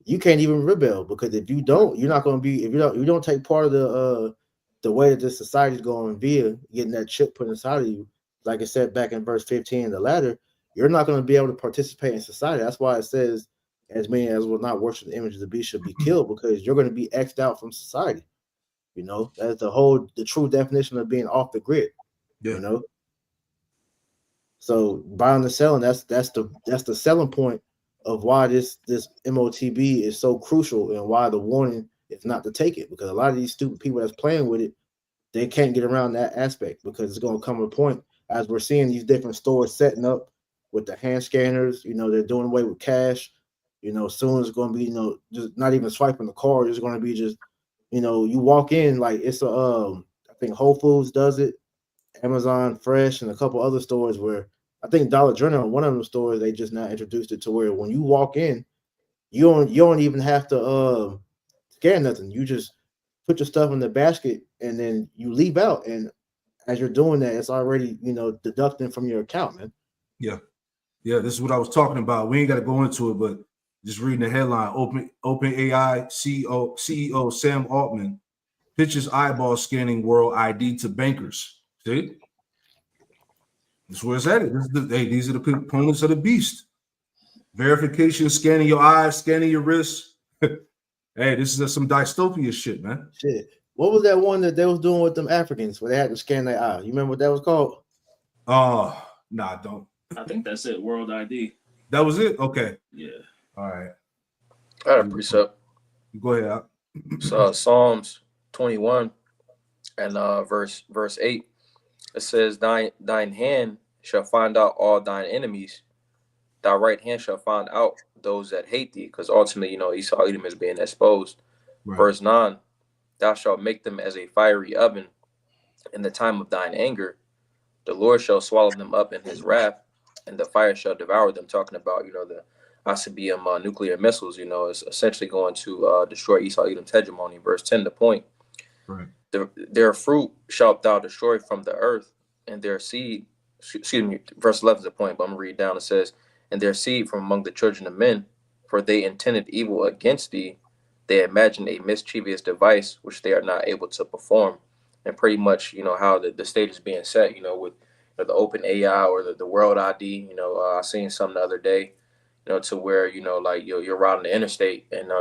you can't even rebel, because if you don't, you're not going to be, if you don't take part of the way that this society is going via getting that chip put inside of you. Like I said back in verse 15 in the ladder, you're not going to be able to participate in society. That's why it says, as many as will not worship the image of the beast should be killed, because you're going to be X'd out from society. You know, that's the true definition of being off the grid. Yeah. You know, so buying and selling, that's the selling point of why this MOTB is so crucial, and why the warning is not to take it, because a lot of these stupid people that's playing with it, they can't get around that aspect, because it's going to come to a point, as we're seeing these different stores setting up with the hand scanners. You know, they're doing away with cash. You know, soon it's going to be, you know, just not even swiping the card. It's going to be just, you know, you walk in like it's a, I think Whole Foods does it, Amazon Fresh, and a couple other stores where I think Dollar General, one of them stores, they just now introduced it to where when you walk in, you don't even have to scan nothing. You just put your stuff in the basket and then you leave out. And as you're doing that, it's already, you know, deducting from your account, man. Yeah. Yeah, this is what I was talking about. We ain't got to go into it, but just reading the headline, OpenAI CEO Sam Altman pitches eyeball scanning world ID to bankers. See? That's where it's at. These are the components of the beast. Verification, scanning your eyes, scanning your wrists. Hey, this is some dystopia shit, man. Shit. What was that one that they was doing with them Africans where they had to scan their eye? You remember what that was called? Nah, I don't. I think that's it. World ID. That was it? Okay. Yeah. All right. I got a precept. Go ahead. So Psalms 21 and verse 8. It says, thine hand shall find out all thine enemies. Thy right hand shall find out those that hate thee. Because ultimately, you know, Esau Edom is being exposed. Right. Verse 9, thou shalt make them as a fiery oven in the time of thine anger. The Lord shall swallow them up in his wrath, and the fire shall devour them. Talking about, you know, the ICBM nuclear missiles, you know, is essentially going to destroy Esau Edom's hegemony. Verse 10, the point. Right. Their fruit shalt thou destroy from the earth, and their seed, verse 11 is the point, but I'm going to read down. It says, and their seed from among the children of men, for they intended evil against thee. They imagined a mischievous device, which they are not able to perform. And pretty much, you know, how the stage is being set, you know, with the open AI or the world ID. You know, I seen something the other day, you know, to where, you know, like you're riding the interstate, and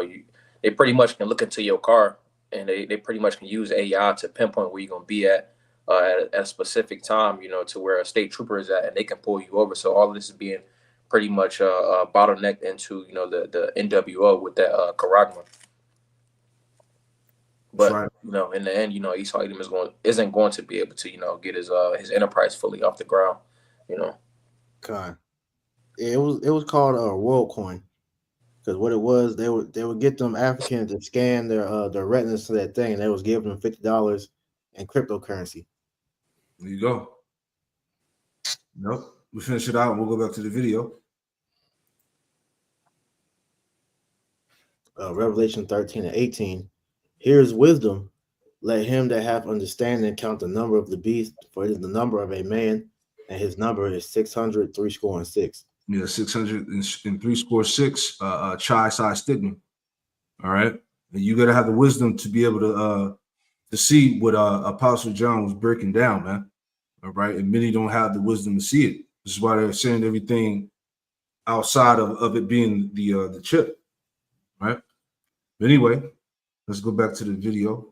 they pretty much can look into your car, and they pretty much can use AI to pinpoint where you're going to be at, at a specific time, to where a state trooper is at, and they can pull you over. So all of this is being pretty much bottlenecked into the NWO with that Karagma. But right. in the end, Esau Edom isn't going to be able to get his enterprise fully off the ground. God. It was called a world coin, because what it was, they would get them Africans to scan their retinas to that thing, and they was giving them $50 in cryptocurrency. There you go. Nope. We finish it out and we'll go back to the video. Revelation 13:18. Here's wisdom. Let him that hath understanding count the number of the beast, for it is the number of a man, and his number is 666. Yeah, 666. Chai size stigma. All right. And you got to have the wisdom to be able to see what Apostle John was breaking down, man. All right. And many don't have the wisdom to see it. This is why they're saying everything outside of it being the chip. Right. But anyway, let's go back to the video.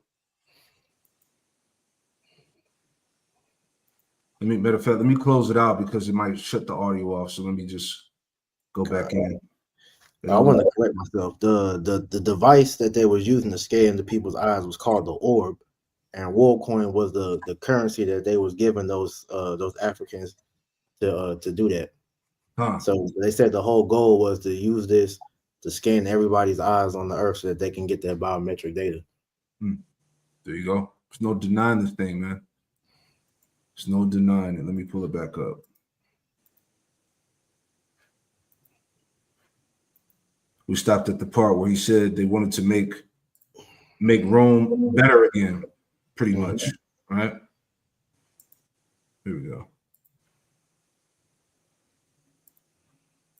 Matter of fact, let me close it out because it might shut the audio off. So let me just go back in. I want to correct myself. The device that they was using to scan the people's eyes was called the orb, and WorldCoin was the currency that they was giving those Africans to do that. Huh. So they said the whole goal was to use this to scan everybody's eyes on the earth so that they can get their biometric data. There you go. There's no denying this thing, man. There's no denying it. Let me pull it back up. We stopped at the part where he said they wanted to make Rome better again, pretty much. All right. Here we go.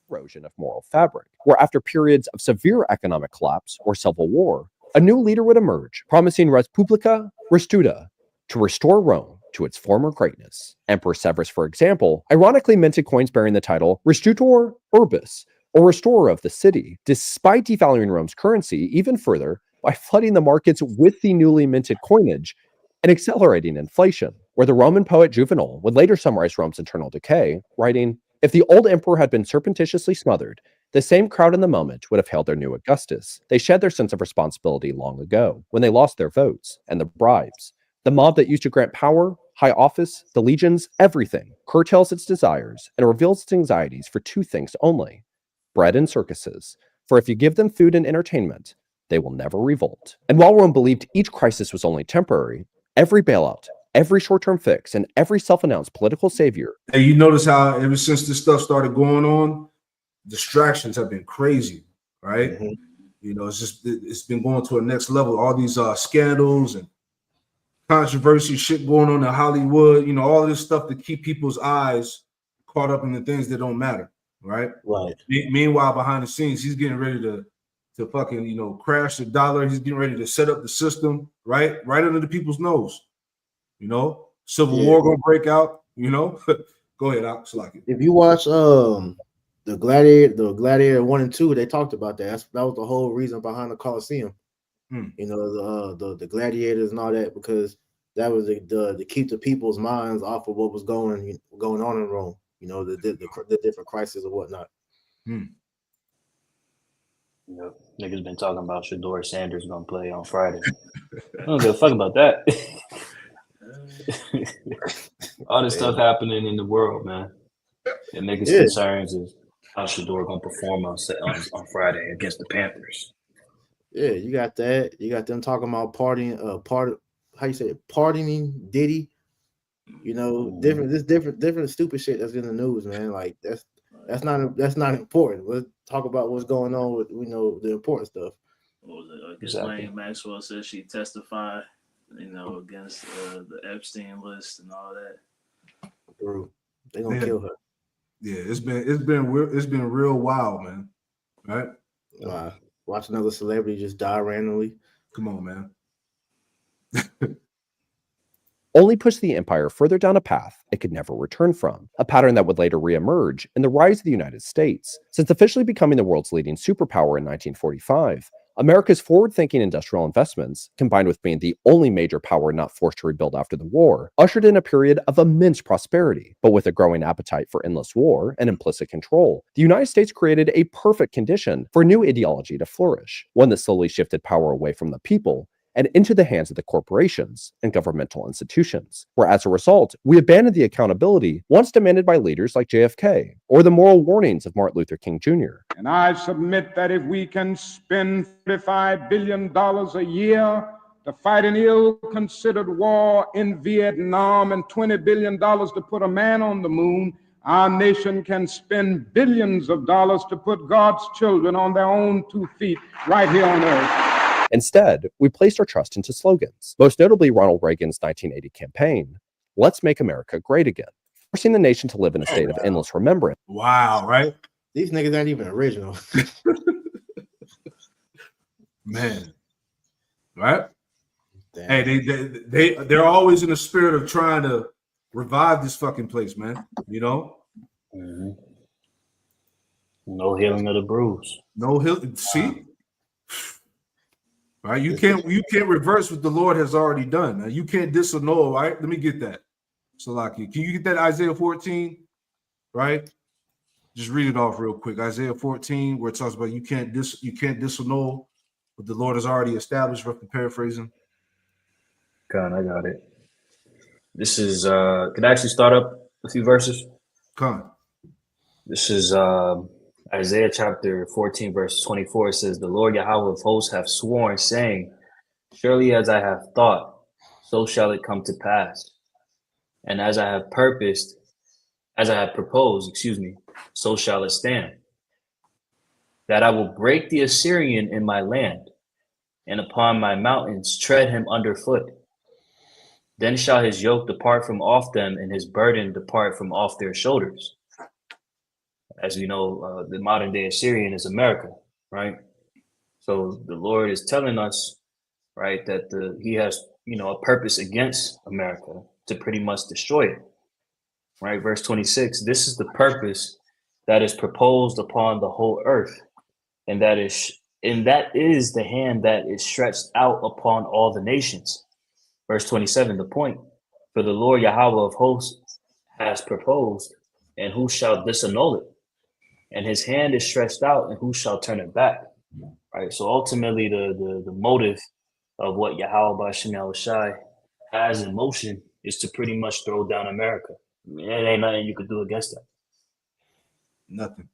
Erosion of moral fabric, where after periods of severe economic collapse or civil war, a new leader would emerge, promising Res Publica Restuta, to restore Rome to its former greatness. Emperor Severus, for example, ironically minted coins bearing the title Restutor Urbis, or restorer of the city, despite devaluing Rome's currency even further by flooding the markets with the newly minted coinage and accelerating inflation, where the Roman poet Juvenal would later summarize Rome's internal decay, writing, "If the old emperor had been surreptitiously smothered, the same crowd in the moment would have hailed their new Augustus. They shed their sense of responsibility long ago, when they lost their votes and the bribes. The mob that used to grant power, high office, the legions, everything, curtails its desires and reveals its anxieties for two things only: bread and circuses. For if you give them food and entertainment, they will never revolt." And while Rome believed each crisis was only temporary, every bailout, every short-term fix, and every self-announced political savior. Hey, you notice how ever since this stuff started going on, distractions have been crazy, right? It's been going to a next level. All these scandals and controversy shit going on in Hollywood, all of this stuff to keep people's eyes caught up in the things that don't matter, right? Right. Meanwhile, behind the scenes, he's getting ready to fucking, crash the dollar. He's getting ready to set up the system, right under the people's nose. Civil war gonna break out. Go ahead, Alex. Like it. If you watch the Gladiator 1 and 2, they talked about that. That was the whole reason behind the Colosseum. The gladiators and all that, because that was to keep the people's minds off of what was going on in Rome. The different crises or whatnot. Niggas been talking about Shador Sanders gonna play on Friday. I don't give a fuck about that. All this stuff happening in the world, man. And niggas' concerns is how Shador gonna perform on Friday against the Panthers. Yeah, you got that. You got them talking about partying, how you say it, partying Diddy. Different stupid shit that's in the news, man. Like that's not important. Let's talk about what's going on with the important stuff. What was it? Ghislaine Maxwell says she testified, against the Epstein list and all that. Bro, they gonna kill her. Yeah, it's been real wild, man. Right? Watch another celebrity just die randomly. Come on, man. Only pushed the empire further down a path it could never return from, a pattern that would later reemerge in the rise of the United States. Since officially becoming the world's leading superpower in 1945, America's forward-thinking industrial investments, combined with being the only major power not forced to rebuild after the war, ushered in a period of immense prosperity. But with a growing appetite for endless war and implicit control, the United States created a perfect condition for a new ideology to flourish, one that slowly shifted power away from the people and into the hands of the corporations and governmental institutions, where as a result, we abandoned the accountability once demanded by leaders like JFK or the moral warnings of Martin Luther King Jr. And I submit that if we can spend $35 billion a year to fight an ill-considered war in Vietnam and $20 billion to put a man on the moon, our nation can spend billions of dollars to put God's children on their own 2 feet right here on earth. Instead, we placed our trust into slogans, most notably Ronald Reagan's 1980 campaign, "Let's make America great again," forcing the nation to live in a state of endless remembrance. Wow, right? These niggas aren't even original. Man. Right? Damn. Hey, they're always in the spirit of trying to revive this fucking place, man. You know? Mhm. No healing of the bruise. No healing. See? Right? You can't reverse what the Lord has already done. Now, you can't disannul, right? Let me get that. Salaki. Can you get that Isaiah 14? Right? Just read it off real quick. Isaiah 14, where it talks about you can't disannul what the Lord has already established, roughly paraphrasing. God, I got it. This is can I actually start up a few verses? Come. This is Isaiah chapter 14, verse 24. It says, "The Lord Yahweh of hosts hath sworn, saying, Surely as I have thought, so shall it come to pass. And as I have proposed, so shall it stand. That I will break the Assyrian in my land, and upon my mountains tread him underfoot. Then shall his yoke depart from off them, and his burden depart from off their shoulders." As we know, the modern day Assyrian is America, right? So the Lord is telling us, right, that he has, a purpose against America to pretty much destroy it, right? Verse 26, this is the purpose that is proposed upon the whole earth, and that is the hand that is stretched out upon all the nations. Verse 27, the point, for the Lord Yahweh of hosts has proposed, and who shall disannul it? And his hand is stretched out, and who shall turn it back? Right. So ultimately, the motive of what Yahweh B'Shem Yahushai has in motion is to pretty much throw down America. I mean, it ain't nothing you could do against that. Nothing.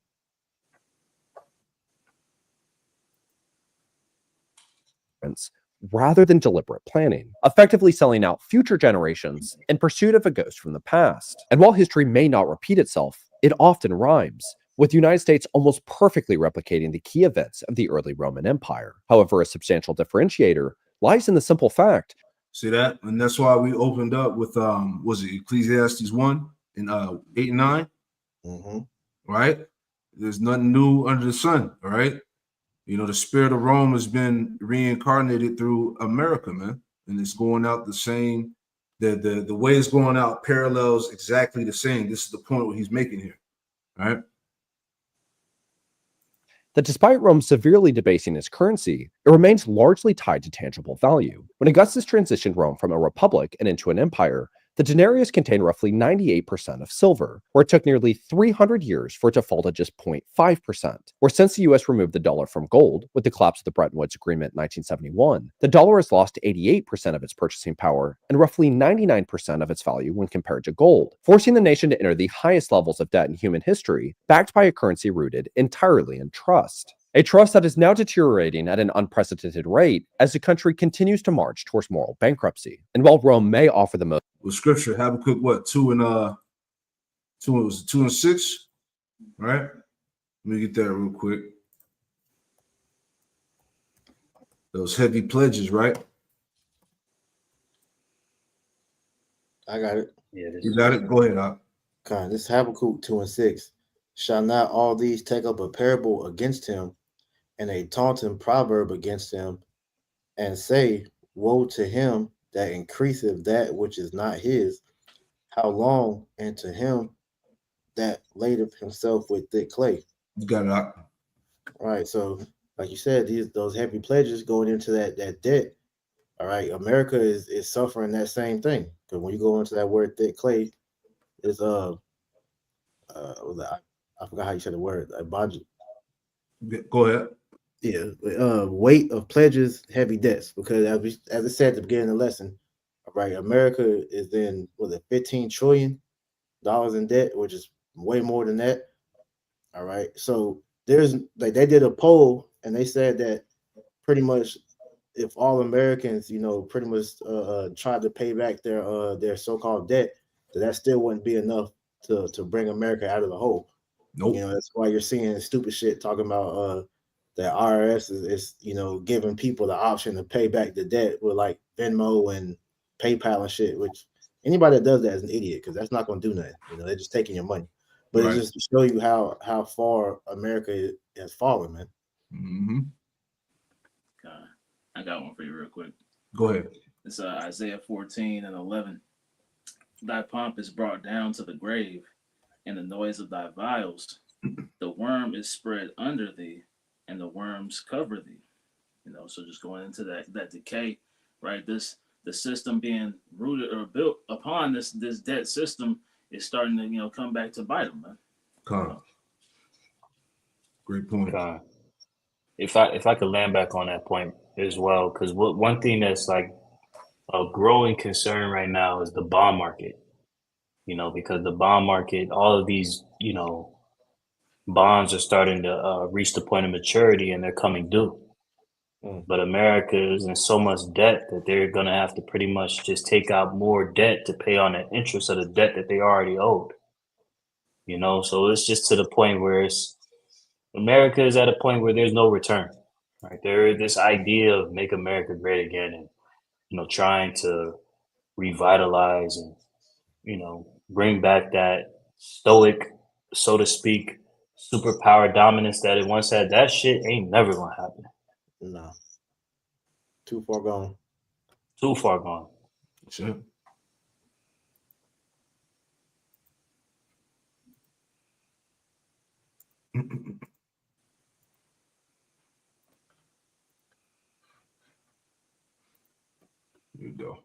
Rather than deliberate planning, effectively selling out future generations in pursuit of a ghost from the past. And while history may not repeat itself, it often rhymes, with the United States almost perfectly replicating the key events of the early Roman Empire. However, a substantial differentiator lies in the simple fact. See that? And that's why we opened up with was it Ecclesiastes 1 and 8 and 9? Mm-hmm. Right? There's nothing new under the sun, all right? The spirit of Rome has been reincarnated through America, man. And it's going out the same. The way it's going out parallels exactly the same. This is the point what he's making here. All right. That despite Rome severely debasing its currency, it remains largely tied to tangible value. When Augustus transitioned Rome from a republic and into an empire, the denarius contained roughly 98% of silver, where it took nearly 300 years for it to fall to just 0.5%. Where since the US removed the dollar from gold with the collapse of the Bretton Woods Agreement in 1971, the dollar has lost 88% of its purchasing power and roughly 99% of its value when compared to gold, forcing the nation to enter the highest levels of debt in human history, backed by a currency rooted entirely in trust. A trust that is now deteriorating at an unprecedented rate as the country continues to march towards moral bankruptcy. And while Rome may offer the most With scripture, Habakkuk, what, 2 and 6? Right? Let me get that real quick. Those heavy pledges, right? I got it. Yeah, You got it? Go ahead, Doc. Okay, this is Habakkuk 2 and 6. Shall not all these take up a parable against him, and a taunting proverb against him, and say, Woe to him that increaseth that which is not his, how long, and to him that ladeth himself with thick clay. You got it, Doc. All right, so like you said, those heavy pledges going into that debt. All right, America is suffering that same thing because when you go into that word decay, it's I forgot how you said the word. Budget. Go ahead. Yeah, weight of pledges, heavy debts. Because as I said at the beginning of the lesson, all right, America is in was it $15 trillion in debt, which is way more than that. All right, so there's like they did a poll and they said that pretty much if all Americans, pretty much tried to pay back their so-called debt, that still wouldn't be enough to bring America out of the hole. Nope. That's why you're seeing stupid shit talking about the IRS is giving people the option to pay back the debt with like Venmo and PayPal and shit. Which anybody that does that is an idiot because that's not going to do nothing. They're just taking your money. But Right. it's just to show you how far America has fallen, man. Mm-hmm. I got one for you real quick. Go ahead. It's Isaiah 14:11. Thy pomp is brought down to the grave, and the noise of thy vials. The worm is spread under thee, and the worms cover thee. So just going into that decay, right? The system being rooted or built upon this debt system is starting to come back to bite them, man. Great point. If I could land back on that point as well, because one thing that's like a growing concern right now is the bond market. Because the bond market, all of these, bonds are starting to reach the point of maturity and they're coming due. But America is in so much debt that they're going to have to pretty much just take out more debt to pay on the interest of the debt that they already owed. So it's just to the point where America is at a point where there's no return. Right? There, this idea of make America great again, and trying to revitalize and bring back that stoic, so to speak, superpower dominance that it once had. That shit ain't never gonna happen. No, too far gone. Too far gone. Sure. There you go.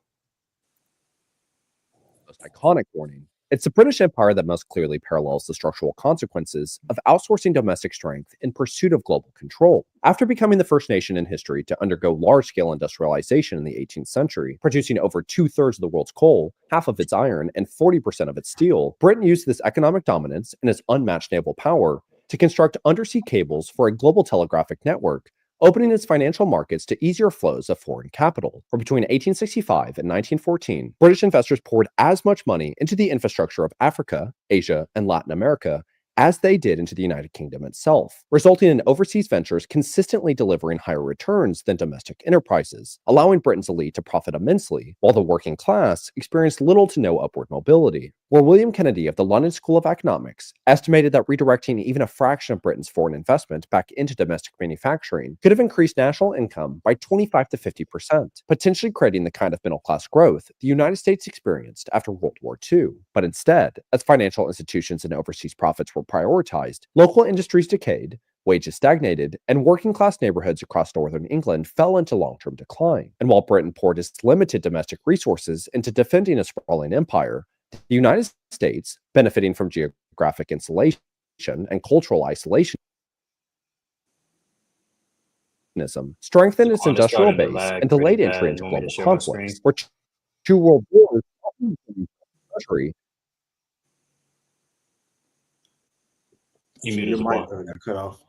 Most iconic warning. It's the British Empire that most clearly parallels the structural consequences of outsourcing domestic strength in pursuit of global control. After becoming the first nation in history to undergo large-scale industrialization in the 18th century, producing over 2/3 of the world's coal, half of its iron, and 40% of its steel, Britain used this economic dominance and its unmatched naval power to construct undersea cables for a global telegraphic network, opening its financial markets to easier flows of foreign capital. For between 1865 and 1914, British investors poured as much money into the infrastructure of Africa, Asia, and Latin America as they did into the United Kingdom itself, resulting in overseas ventures consistently delivering higher returns than domestic enterprises, allowing Britain's elite to profit immensely, while the working class experienced little to no upward mobility. Where William Kennedy of the London School of Economics estimated that redirecting even a fraction of Britain's foreign investment back into domestic manufacturing could have increased national income by 25 to 50%, potentially creating the kind of middle-class growth the United States experienced after World War II. But instead, as financial institutions and overseas profits were prioritized, local industries decayed, wages stagnated, and working-class neighborhoods across northern England fell into long-term decline. And while Britain poured its limited domestic resources into defending a sprawling empire, the United States, benefiting from geographic insulation and cultural isolation, strengthened its industrial base and delayed entry into global conflicts, where two world wars country. Your mic got cut off.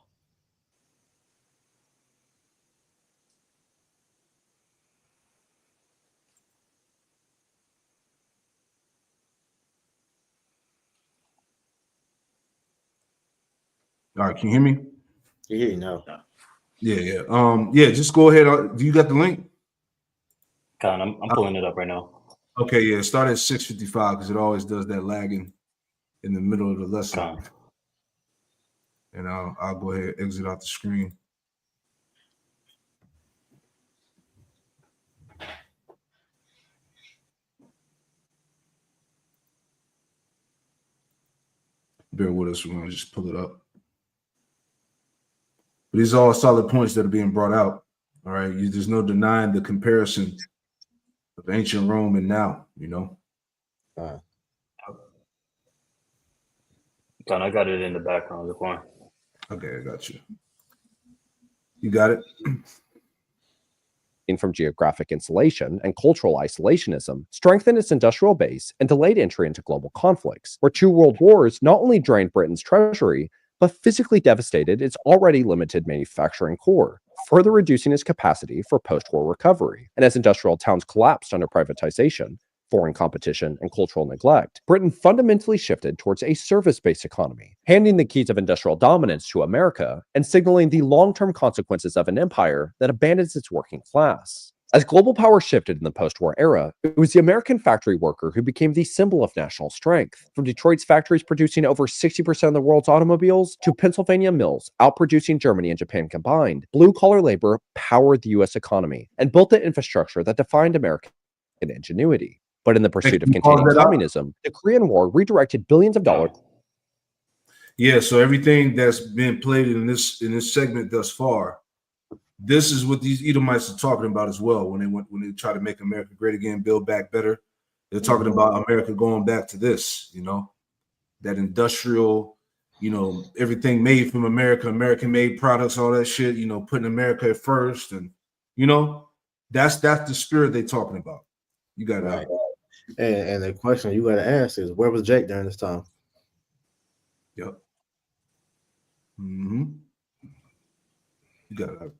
All right, can you hear me? You hear you now. Yeah. Just go ahead. Do you got the link? I'm pulling it up right now. Okay, yeah. Start at 6:55 because it always does that lagging in the middle of the lesson. And I'll go ahead and exit out the screen. Bear with us. We're going to just pull it up. But these are all solid points that are being brought out. All right. There's no denying the comparison of ancient Rome and now, you know. Don, I got it in the background. Look one. Okay, I got you. You got it? From geographic insulation and cultural isolationism, strengthened its industrial base and delayed entry into global conflicts, where 2 world wars not only drained Britain's treasury, but physically devastated its already limited manufacturing core, further reducing its capacity for post-war recovery. And as industrial towns collapsed under privatization, foreign competition, and cultural neglect, Britain fundamentally shifted towards a service-based economy, handing the keys of industrial dominance to America and signaling the long-term consequences of an empire that abandons its working class. As global power shifted in the post-war era, it was the American factory worker who became the symbol of national strength. From Detroit's factories producing over 60% of the world's automobiles to Pennsylvania mills outproducing Germany and Japan combined, blue-collar labor powered the U.S. economy and built the infrastructure that defined American ingenuity. But in the pursuit of containing communism, the Korean War redirected billions of dollars. Yeah, so everything that's been played in this segment thus far, this is what these Edomites are talking about as well. When they try to make America great again, build back better, they're talking about America going back to this, you know, that industrial, you know, everything made from America, American-made products, all that shit, you know, putting America at first, and you know, that's the spirit they're talking about. You got right. And the question you got to ask is, where was Jake during this time? Yep. You got it.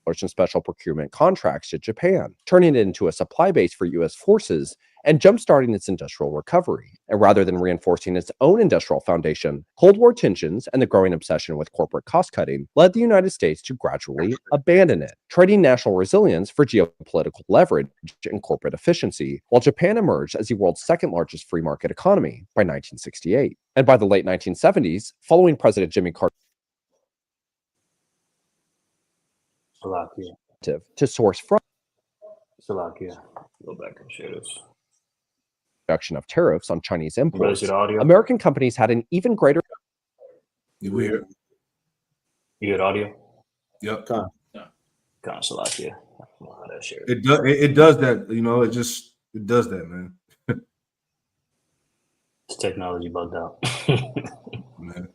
And special procurement contracts to Japan, turning it into a supply base for U.S. forces and jumpstarting its industrial recovery. And rather than reinforcing its own industrial foundation, Cold War tensions and the growing obsession with corporate cost-cutting led the United States to gradually abandon it, trading national resilience for geopolitical leverage and corporate efficiency, while Japan emerged as the world's second-largest free market economy by 1968. And by the late 1970s, following President Jimmy Carter to source from Go back and share this. Reduction of tariffs on Chinese imports, audio? American companies had an even greater. You hear? You hear audio? Yep. Salakia. It does that, you know. It does that, man. This technology bugged out. Man.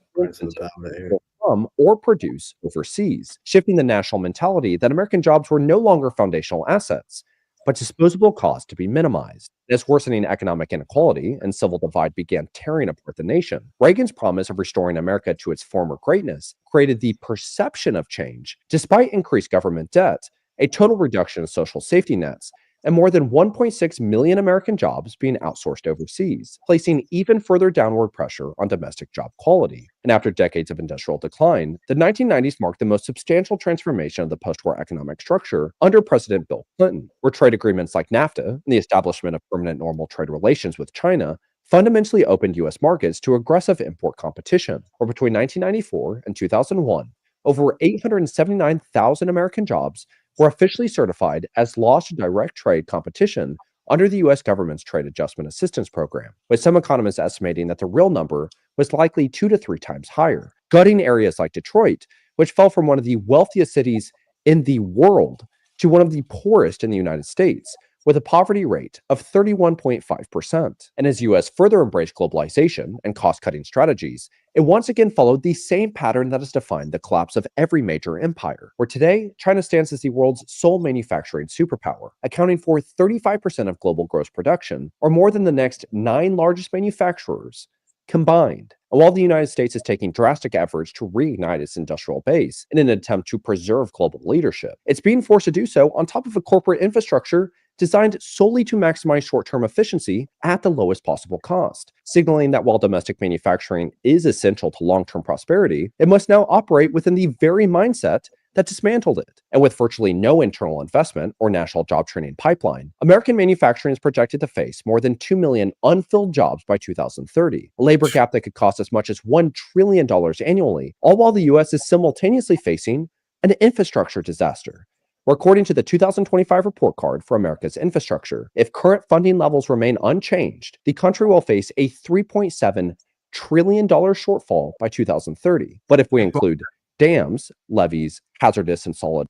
From or produce overseas, shifting the national mentality that American jobs were no longer foundational assets, but disposable costs to be minimized. As worsening economic inequality and civil divide began tearing apart the nation, Reagan's promise of restoring America to its former greatness created the perception of change, despite increased government debt, a total reduction of social safety nets, and more than 1.6 million American jobs being outsourced overseas, placing even further downward pressure on domestic job quality. And after decades of industrial decline, the 1990s marked the most substantial transformation of the post-war economic structure under President Bill Clinton, where trade agreements like NAFTA and the establishment of permanent normal trade relations with China fundamentally opened U.S. markets to aggressive import competition, where between 1994 and 2001, over 879,000 American jobs were officially certified as lost to direct trade competition under the U.S. government's Trade Adjustment Assistance Program, with some economists estimating that the real number was likely 2 to 3 times higher, gutting areas like Detroit, which fell from one of the wealthiest cities in the world to one of the poorest in the United States, with a poverty rate of 31.5%. And as U.S. further embraced globalization and cost-cutting strategies, it once again followed the same pattern that has defined the collapse of every major empire, where today China stands as the world's sole manufacturing superpower, accounting for 35% of global gross production, or more than the next 9 largest manufacturers combined. And while the United States is taking drastic efforts to reignite its industrial base in an attempt to preserve global leadership, it's being forced to do so on top of a corporate infrastructure designed solely to maximize short-term efficiency at the lowest possible cost, signaling that while domestic manufacturing is essential to long-term prosperity, it must now operate within the very mindset that dismantled it. And with virtually no internal investment or national job training pipeline, American manufacturing is projected to face more than 2 million unfilled jobs by 2030, a labor gap that could cost as much as $1 trillion annually, all while the U.S. is simultaneously facing an infrastructure disaster. According to the 2025 report card for America's infrastructure, if current funding levels remain unchanged, the country will face a $3.7 trillion shortfall by 2030. But if we include dams, levees, hazardous and solid.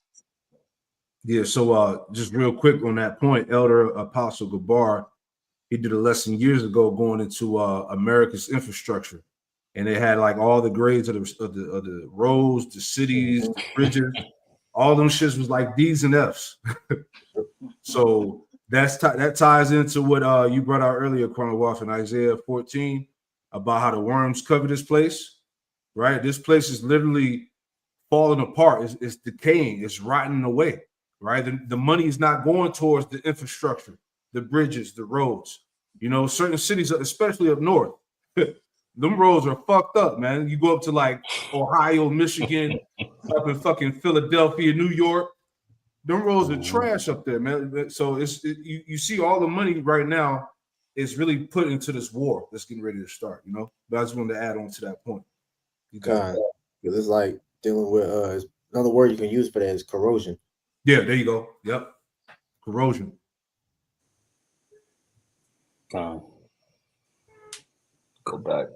Yeah, so just real quick on that point, Elder Apostle Gabar, he did a lesson years ago going into America's infrastructure, and they had like all the grades of the roads, the cities, the bridges, all them shits was like D's and F's. So that ties into what you brought out earlier, Colonel Wolf, in Isaiah 14 about how the worms cover this place, right? This place is literally falling apart. It's decaying. It's rotting away, right? The money is not going towards the infrastructure, the bridges, the roads. You know, certain cities, especially up north, them roads are fucked up, man. You go up to like Ohio, Michigan, up in fucking Philadelphia, New York. Them roads are trash up there, man. So you see all the money right now is really put into this war that's getting ready to start, you know. But I just wanted to add on to that point. Because it's like dealing with another word you can use for that is corrosion. Yeah, there you go. Yep, corrosion. Go back.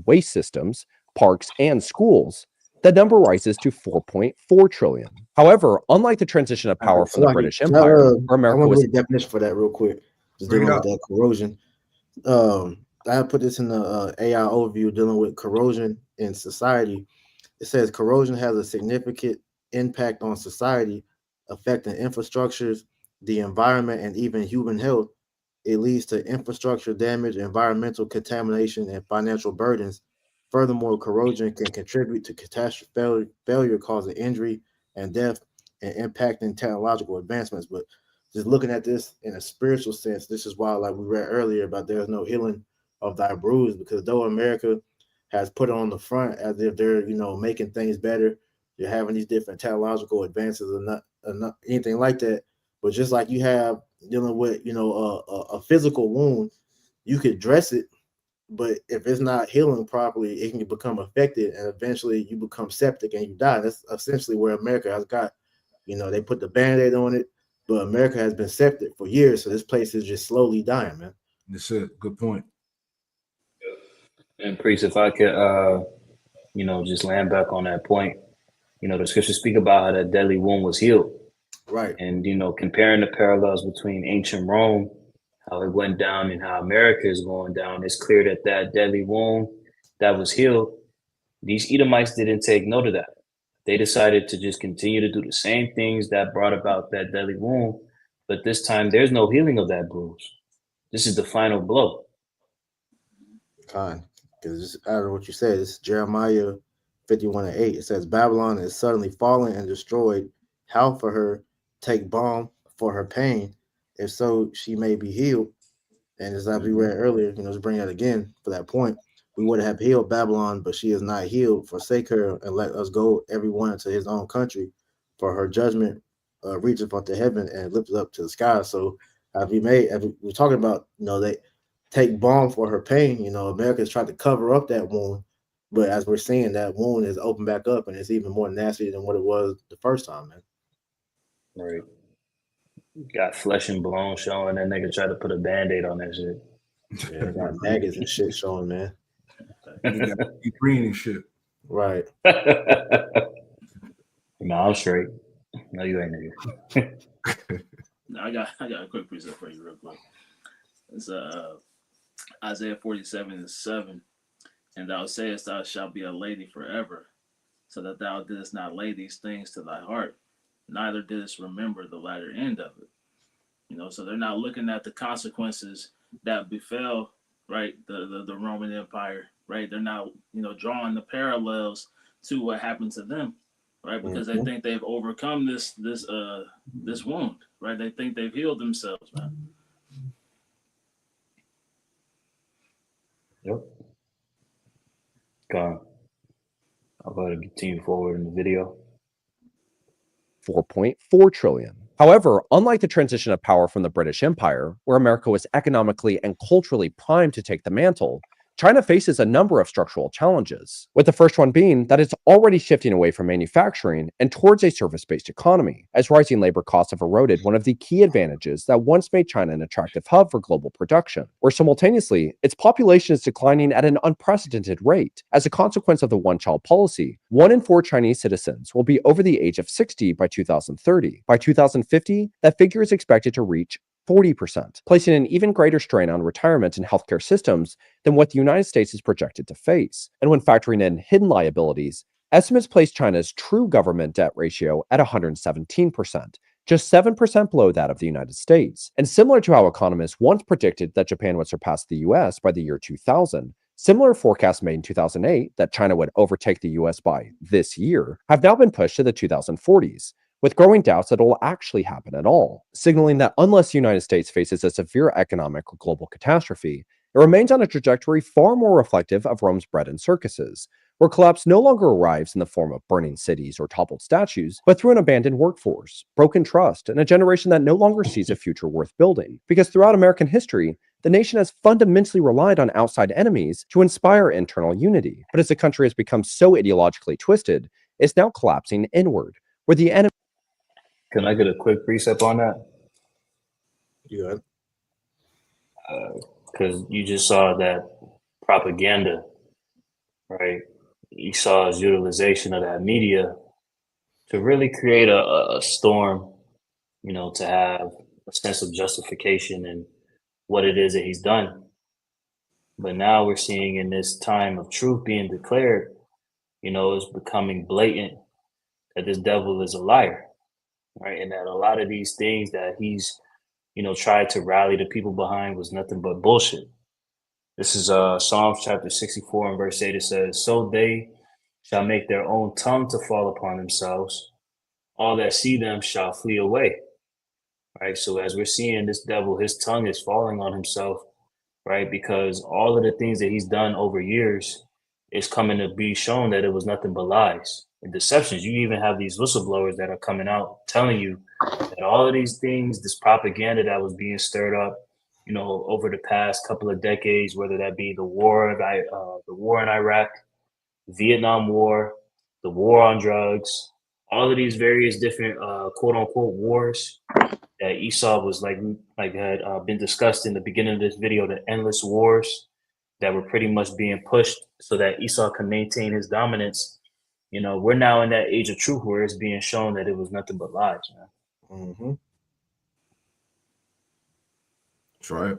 Waste systems, parks, and schools, the number rises to 4.4 trillion. However, unlike the transition of power from the British Empire, where America was a definition for that real quick, just dealing with that corrosion. I put this in the AI overview dealing with corrosion in society. It says corrosion has a significant impact on society, affecting infrastructures, the environment, and even human health. It leads to infrastructure damage, environmental contamination, and financial burdens. Furthermore, corrosion can contribute to catastrophic failure, causing injury and death, and impacting technological advancements. But just looking at this in a spiritual sense, this is why, like we read earlier, about there's no healing of thy bruise, because though America has put it on the front as if they're, you know, making things better, you're having these different technological advances and not anything like that. But just like you have dealing with, you know, a physical wound, you could dress it, but if it's not healing properly, it can become affected, and eventually you become septic and you die. That's essentially where America has got. You know, they put the Band-Aid on it, but America has been septic for years, so this place is just slowly dying, man. That's it. Good point. And Priest, if I could, you know, just land back on that point, you know, the scriptures speak about how that deadly wound was healed. Right. And, you know, comparing the parallels between ancient Rome, how it went down and how America is going down, it's clear that that deadly wound that was healed, these Edomites didn't take note of that. They decided to just continue to do the same things that brought about that deadly wound. But this time, there's no healing of that bruise. This is the final blow. Kind. Because I don't know what you said. It's Jeremiah 51:8. It says, Babylon is suddenly fallen and destroyed. How for her take balm for her pain, if so she may be healed. And as we read earlier, you know, to bring that again for that point, we would have healed Babylon, but she is not healed. Forsake her and let us go, everyone into his own country, for her judgment reacheth unto heaven and lifts up to the sky. So as we're talking about, you know, they take balm for her pain. You know, America's tried to cover up that wound, but as we're seeing, that wound is opened back up, and it's even more nasty than what it was the first time, man. Right. Got flesh and bone showing. That nigga tried to put a Band-Aid on that shit. Yeah, got maggots and shit showing, man. You got green and shit. Right. No, I'm straight. No, you ain't, nigga. I got a quick precept for you real quick. It's Isaiah 47:7. And thou sayest, thou shalt be a lady forever, so that thou didst not lay these things to thy heart, neither didst remember the latter end of it. You know, so they're not looking at the consequences that befell, right, the Roman Empire, right? They're not, you know, drawing the parallels to what happened to them, right? Because they think they've overcome this wound, right? They think they've healed themselves, man. Yep. Gone. I'll go ahead and continue forward in the video. 4.4 trillion. However, unlike the transition of power from the British Empire, where America was economically and culturally primed to take the mantle, China faces a number of structural challenges, with the first one being that it's already shifting away from manufacturing and towards a service-based economy, as rising labor costs have eroded one of the key advantages that once made China an attractive hub for global production, where simultaneously, its population is declining at an unprecedented rate. As a consequence of the one-child policy, 1 in 4 Chinese citizens will be over the age of 60 by 2030. By 2050, that figure is expected to reach 40%, placing an even greater strain on retirement and healthcare systems than what the United States is projected to face. And when factoring in hidden liabilities, estimates place China's true government debt ratio at 117%, just 7% below that of the United States. And similar to how economists once predicted that Japan would surpass the US by the year 2000, similar forecasts made in 2008 that China would overtake the US by this year have now been pushed to the 2040s, with growing doubts that it will actually happen at all, signaling that unless the United States faces a severe economic or global catastrophe, it remains on a trajectory far more reflective of Rome's bread and circuses, where collapse no longer arrives in the form of burning cities or toppled statues, but through an abandoned workforce, broken trust, and a generation that no longer sees a future worth building. Because throughout American history, the nation has fundamentally relied on outside enemies to inspire internal unity. But as the country has become so ideologically twisted, it's now collapsing inward, where the enemy. Can I get a quick precept on that? Yeah. Because you just saw that propaganda, right? You saw his utilization of that media to really create a storm, to have a sense of justification in what it is that he's done. But now we're seeing in this time of truth being declared, it's becoming blatant that this devil is a liar, right? And that a lot of these things that he's, tried to rally the people behind was nothing but bullshit. This is Psalms chapter 64 and verse 8. It says, "So they shall make their own tongue to fall upon themselves. All that see them shall flee away." Right? So as we're seeing this devil, his tongue is falling on himself, right? Because all of the things that he's done over years is coming to be shown that it was nothing but lies and deceptions. You even have these whistleblowers that are coming out telling you that all of these things, this propaganda that was being stirred up, over the past couple of decades, whether that be the war in Iraq, Vietnam War, the war on drugs, all of these various different quote unquote wars that Esau was like had been discussed in the beginning of this video, the endless wars that were pretty much being pushed so that Esau can maintain his dominance. We're now in that age of truth where it's being shown that it was nothing but lies, man. Mm-hmm. That's right.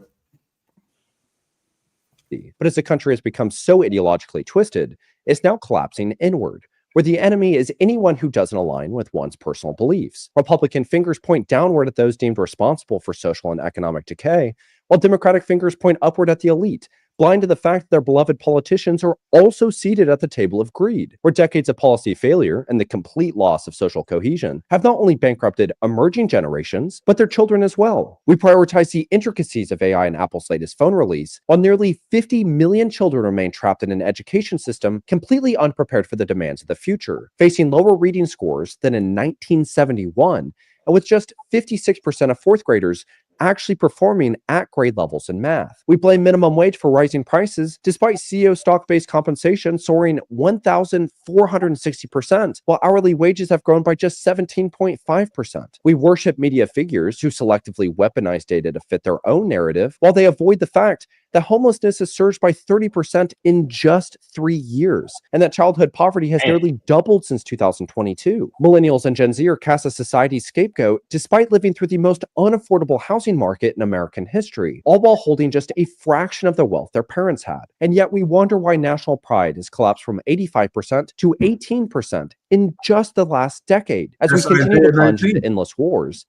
But as the country has become so ideologically twisted, it's now collapsing inward, where the enemy is anyone who doesn't align with one's personal beliefs. Republican fingers point downward at those deemed responsible for social and economic decay, while Democratic fingers point upward at the elite, blind to the fact that their beloved politicians are also seated at the table of greed, where decades of policy failure and the complete loss of social cohesion have not only bankrupted emerging generations, but their children as well. We prioritize the intricacies of AI in Apple's latest phone release, while nearly 50 million children remain trapped in an education system completely unprepared for the demands of the future, facing lower reading scores than in 1971, and with just 56% of fourth graders actually performing at grade levels in math. We blame minimum wage for rising prices, despite CEO stock-based compensation soaring 1,460%, while hourly wages have grown by just 17.5%. We worship media figures who selectively weaponize data to fit their own narrative, while they avoid the fact that homelessness has surged by 30% in just 3 years, and that childhood poverty has nearly doubled since 2022. Millennials and Gen Z are cast as society's scapegoat, despite living through the most unaffordable housing market in American history, all while holding just a fraction of the wealth their parents had. And yet we wonder why national pride has collapsed from 85% to 18% in just the last decade, as we continue to plunge into endless wars.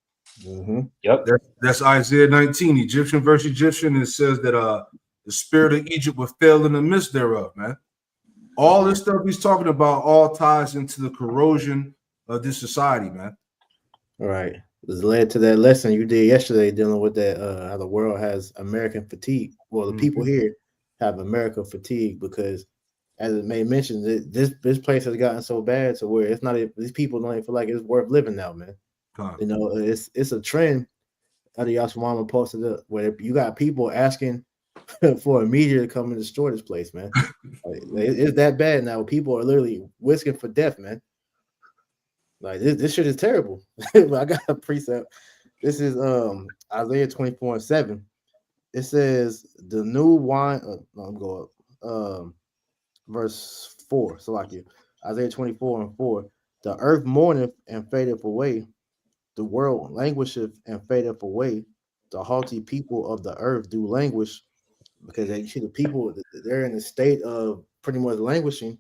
Mm-hmm. Yep. That's Isaiah 19, Egyptian versus Egyptian, and it says that the spirit of Egypt will fail in the midst thereof, man. All this stuff he's talking about all ties into the corrosion of this society, man. All right. This led to that lesson you did yesterday dealing with that how the world has American fatigue. Well, the people here have American fatigue because, as it may mention, this place has gotten so bad to where it's not even, these people don't even feel like it's worth living now, man. You know, it's a trend. Adiyas Mama posted up where you got people asking for a meteor to come and destroy this place, man. Like, it's that bad now. People are literally whisking for death, man. Like this shit is terrible. I got a precept. This is Isaiah 24:7. It says the new wine. No, I'm going up. Verse 4. So like you, Isaiah 24:4. The earth mourneth and fadeth away. The world languisheth and fadeth away. The haughty people of the earth do languish, because they see the people, they're in a state of pretty much languishing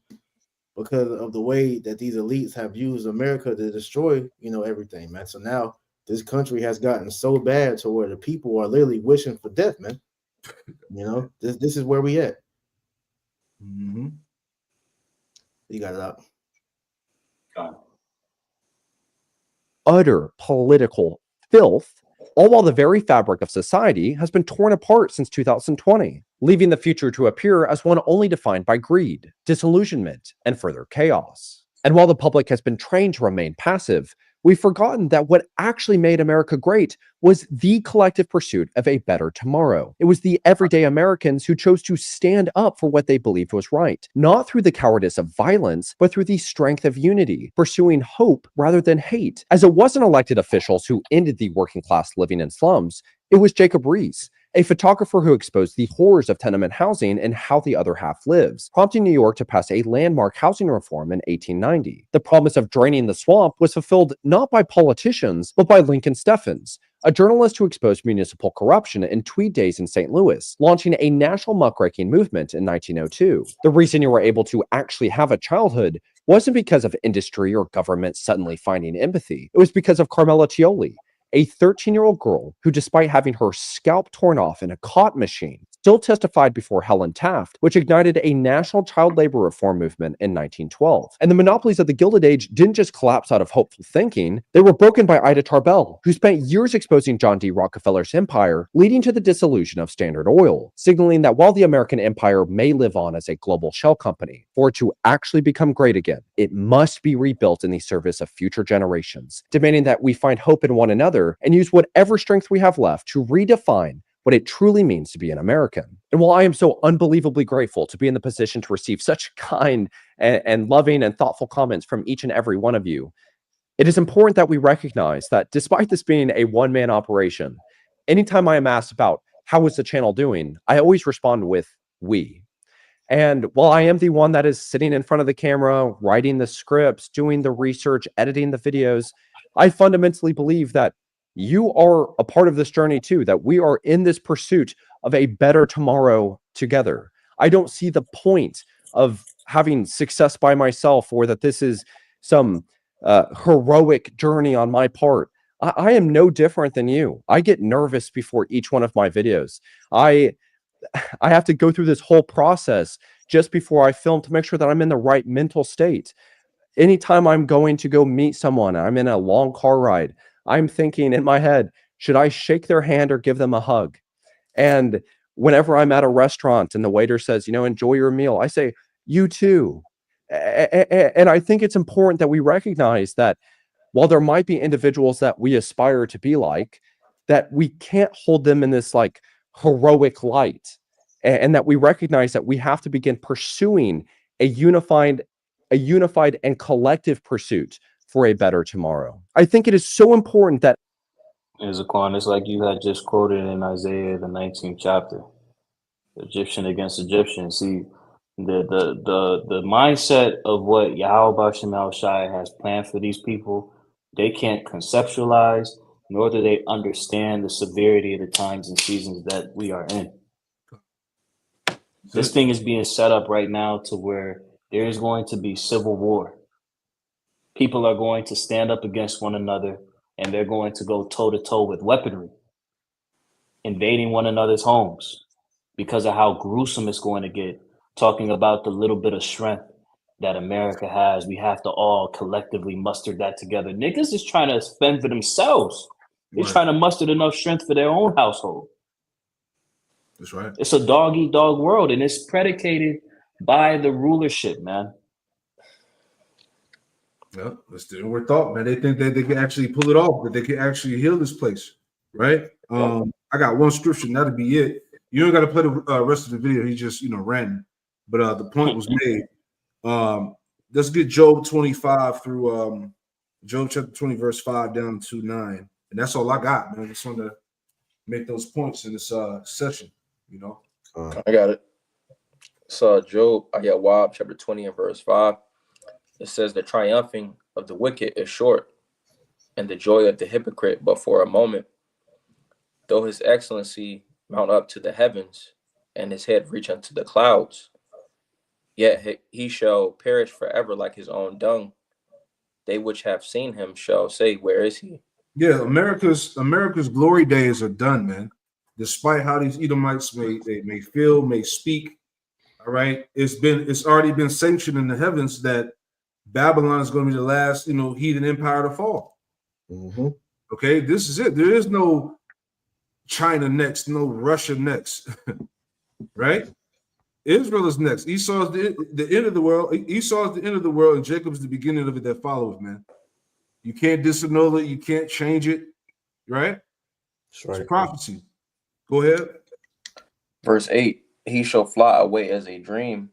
because of the way that these elites have used America to destroy, everything, man. So now this country has gotten so bad to where the people are literally wishing for death, man. This is where we at. Mm-hmm. You got it out. Utter political filth, all while the very fabric of society has been torn apart since 2020, leaving the future to appear as one only defined by greed, disillusionment, and further chaos. And while the public has been trained to remain passive, we've forgotten that what actually made America great was the collective pursuit of a better tomorrow. It was the everyday Americans who chose to stand up for what they believed was right, not through the cowardice of violence, but through the strength of unity, pursuing hope rather than hate. As it wasn't elected officials who ended the working class living in slums, it was Jacob Riis, a photographer who exposed the horrors of tenement housing and how the other half lives, prompting New York to pass a landmark housing reform in 1890. The promise of draining the swamp was fulfilled not by politicians, but by Lincoln Steffens, a journalist who exposed municipal corruption in Tweed days in St. Louis, launching a national muckraking movement in 1902. The reason you were able to actually have a childhood wasn't because of industry or government suddenly finding empathy. It was because of Carmela Tioli, a 13-year-old girl who, despite having her scalp torn off in a cotton machine, still testified before Helen Taft, which ignited a national child labor reform movement in 1912. And the monopolies of the Gilded Age didn't just collapse out of hopeful thinking, they were broken by Ida Tarbell, who spent years exposing John D. Rockefeller's empire, leading to the dissolution of Standard Oil, signaling that while the American empire may live on as a global shell company, for it to actually become great again, it must be rebuilt in the service of future generations, demanding that we find hope in one another and use whatever strength we have left to redefine what it truly means to be an American. And while I am so unbelievably grateful to be in the position to receive such kind and loving and thoughtful comments from each and every one of you, it is important that we recognize that despite this being a one-man operation, anytime I am asked about how is the channel doing, I always respond with we. And while I am the one that is sitting in front of the camera, writing the scripts, doing the research, editing the videos, I fundamentally believe that you are a part of this journey too, that we are in this pursuit of a better tomorrow together. I don't see the point of having success by myself, or that this is some heroic journey on my part. I am no different than you. I get nervous before each one of my videos. I have to go through this whole process just before I film to make sure that I'm in the right mental state. Anytime I'm going to go meet someone, I'm in a long car ride, I'm thinking in my head, should I shake their hand or give them a hug? And whenever I'm at a restaurant and the waiter says, enjoy your meal, I say, you too. And I think it's important that we recognize that while there might be individuals that we aspire to be like, that we can't hold them in this like heroic light, and that we recognize that we have to begin pursuing a unified and collective pursuit for a better tomorrow. I think it is so important that Zaquan, it's like you had just quoted in Isaiah the 19th chapter, Egyptian against Egyptian. See, the mindset of what Yahweh Shemal Shai has planned for these people, they can't conceptualize, nor do they understand the severity of the times and seasons that we are in. This thing is being set up right now to where there is going to be civil war. People are going to stand up against one another, and they're going to go toe-to-toe with weaponry, invading one another's homes because of how gruesome it's going to get, talking about the little bit of strength that America has. We have to all collectively muster that together. Niggas is trying to fend for themselves. They're trying to muster enough strength for their own household. That's right. It's a dog-eat-dog world, and it's predicated by the rulership, man. Yeah, that's the word thought, man. They think that they can actually pull it off, that they can actually heal this place, right? I got one scripture, that'll be it. You don't got to play the rest of the video. He just ran, but the point was made. Let's get Job 25 through Job chapter 20 verse 5 down to 9, and that's all I got, man. I just want to make those points in this session. I got it. So Job, I got Job chapter 20 and verse 5. It says the triumphing of the wicked is short, and the joy of the hypocrite but for a moment. Though his excellency mount up to the heavens, and his head reach unto the clouds, yet he shall perish forever like his own dung. They which have seen him shall say, where is he? Yeah, America's glory days are done, man. Despite how these Edomites may feel, may speak. All right, it's already been sanctioned in the heavens that Babylon is going to be the last, heathen empire to fall. Mm-hmm. Okay, this is it. There is no China next, no Russia next, right? Israel is next. Esau is the end of the world. Esau is the end of the world, and Jacob is the beginning of it that follows, man. You can't disannul it. You can't change it, right? That's right. It's prophecy. Go ahead. Verse 8, he shall fly away as a dream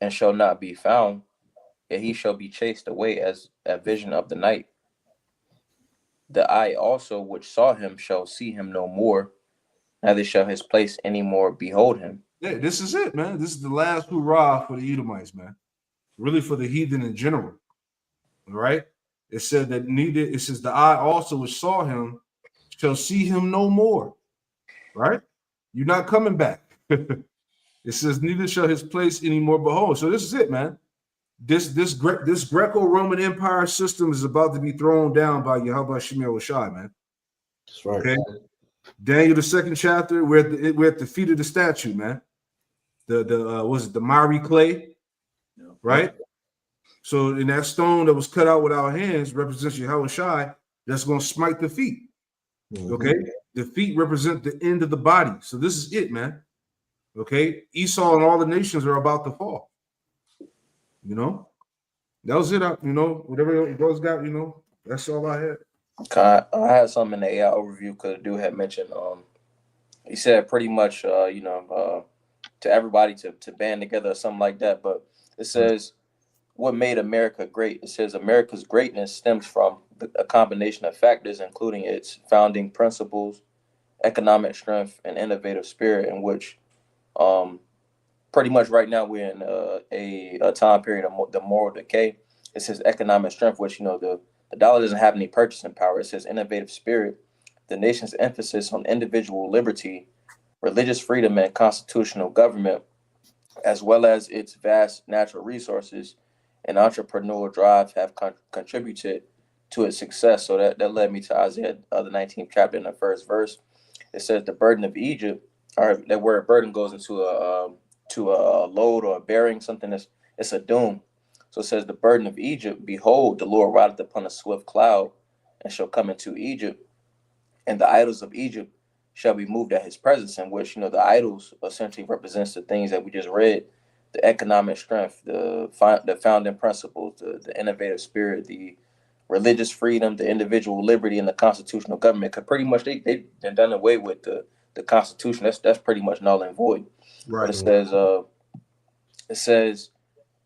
and shall not be found, yet he shall be chased away as a vision of the night. The eye also which saw him shall see him no more, neither shall his place any more behold him. Yeah, this is it, man. This is the last hurrah for the Edomites, man. Really for the heathen in general. All right? It said that it says the eye also which saw him shall see him no more. Right? You're not coming back. It says neither shall his place any more behold. So this is it, man. This Greco-Roman Empire system is about to be thrown down by Yahweh Shemir Shai, man. That's right. Okay. Daniel, the 2nd chapter, we're at the feet of the statue, man. The miry clay, right? So in that stone that was cut out with our hands represents Yahweh Shai, that's going to smite the feet. Mm-hmm. Okay, the feet represent the end of the body. So this is it, man. Okay, Esau and all the nations are about to fall. That was it. Whatever it was got, that's all I had. I had something in the AI overview because dude had mentioned. He said pretty much, to everybody to band together or something like that. But it says, what made America great? It says America's greatness stems from a combination of factors, including its founding principles, economic strength, and innovative spirit, in which pretty much right now we're in a time period of the moral decay. It says economic strength, which, the dollar doesn't have any purchasing power. It says innovative spirit, the nation's emphasis on individual liberty, religious freedom, and constitutional government, as well as its vast natural resources and entrepreneurial drive have contributed to its success. So that led me to Isaiah, the 19th chapter in the 1st verse. It says the burden of Egypt, or that word burden goes into a load or a bearing, something it's a doom. So it says the burden of Egypt, behold, the Lord rideth upon a swift cloud and shall come into Egypt, and the idols of Egypt shall be moved at his presence, in which, the idols essentially represents the things that we just read, the economic strength, the founding principles, the innovative spirit, the religious freedom, the individual liberty, and the constitutional government. Because pretty much they've done away with the Constitution. That's pretty much null and void. Right. But it says,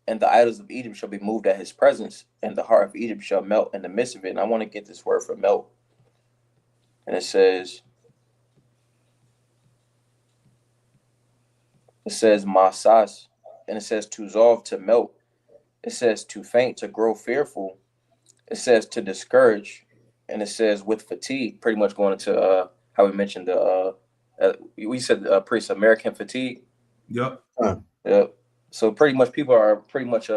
and the idols of Egypt shall be moved at his presence, and the heart of Egypt shall melt in the midst of it. And I want to get this word for melt. And it says masas, and it says to dissolve, to melt. It says to faint, to grow fearful. It says to discourage, and it says with fatigue. Pretty much going into how we mentioned we said priest American fatigue. Yep. Yep. So pretty much people are pretty much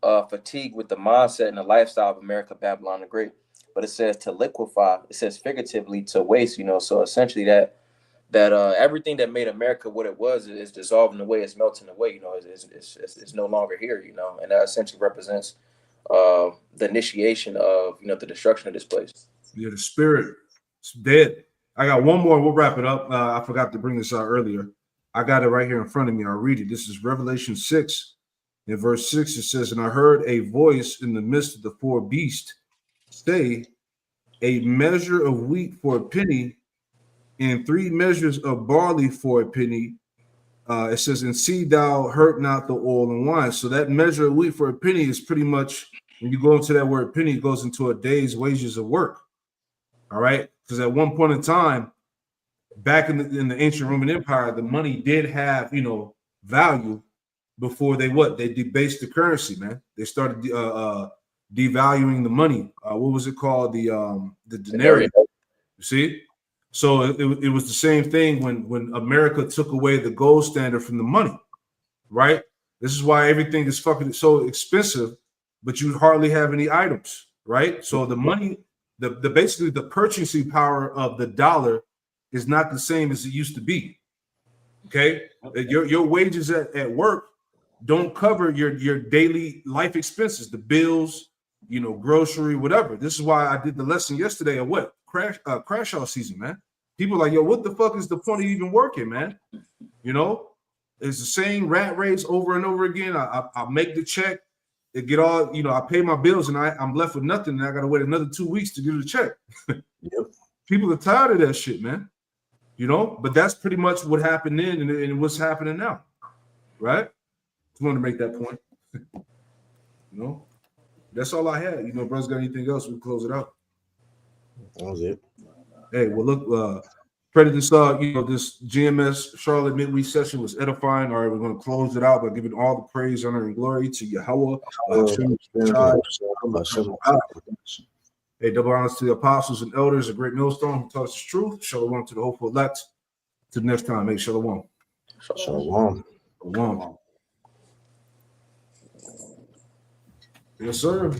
fatigued with the mindset and the lifestyle of America, Babylon the Great. But it says to liquefy. It says figuratively to waste. So essentially that everything that made America what it was is dissolving away, it's melting away. It's no longer here. And that essentially represents the initiation of the destruction of this place. Yeah, the spirit is dead. I got one more. We'll wrap it up. I forgot to bring this out earlier. I got it right here in front of me. I'll read it. This is Revelation 6. In verse 6, it says, and I heard a voice in the midst of the four beasts say, a measure of wheat for a penny, and 3 measures of barley for a penny. It says, and see thou hurt not the oil and wine. So that measure of wheat for a penny is pretty much, when you go into that word penny, it goes into a day's wages of work. All right. Because at one point in time, back in the ancient Roman Empire, the money did have, value before they debased the currency, man. They started devaluing the money. What was it called? The denarius. You see? So it was the same thing when America took away the gold standard from the money, right? This is why everything is fucking so expensive, but you hardly have any items, right? So the money, the basically the purchasing power of the dollar is not the same as it used to be. Okay, your wages at work don't cover your daily life expenses, the bills, grocery, whatever. This is why I did the lesson yesterday of what crash out season, man. People are like, yo, what the fuck is the point of even working, man? It's the same rat race over and over again. I make the check, it get all, I pay my bills, and I'm left with nothing, and I gotta wait another 2 weeks to get the check. Yep. People are tired of that shit, man. But that's pretty much what happened then and what's happening now, right? Just wanted to make that point. That's all I had. Brothers got anything else? We'll close it out. That was it. Hey, well, look, Predator saw, this GMS Charlotte midweek session was edifying. All right, we're going to close it out by giving all the praise, honor, and glory to Yahweh. Hey, double honors to the apostles and elders, a great millstone who taught us the truth. Shalom to the hopeful elect. Till next time, make shalom. Shalom. Shalom. Yes, sir.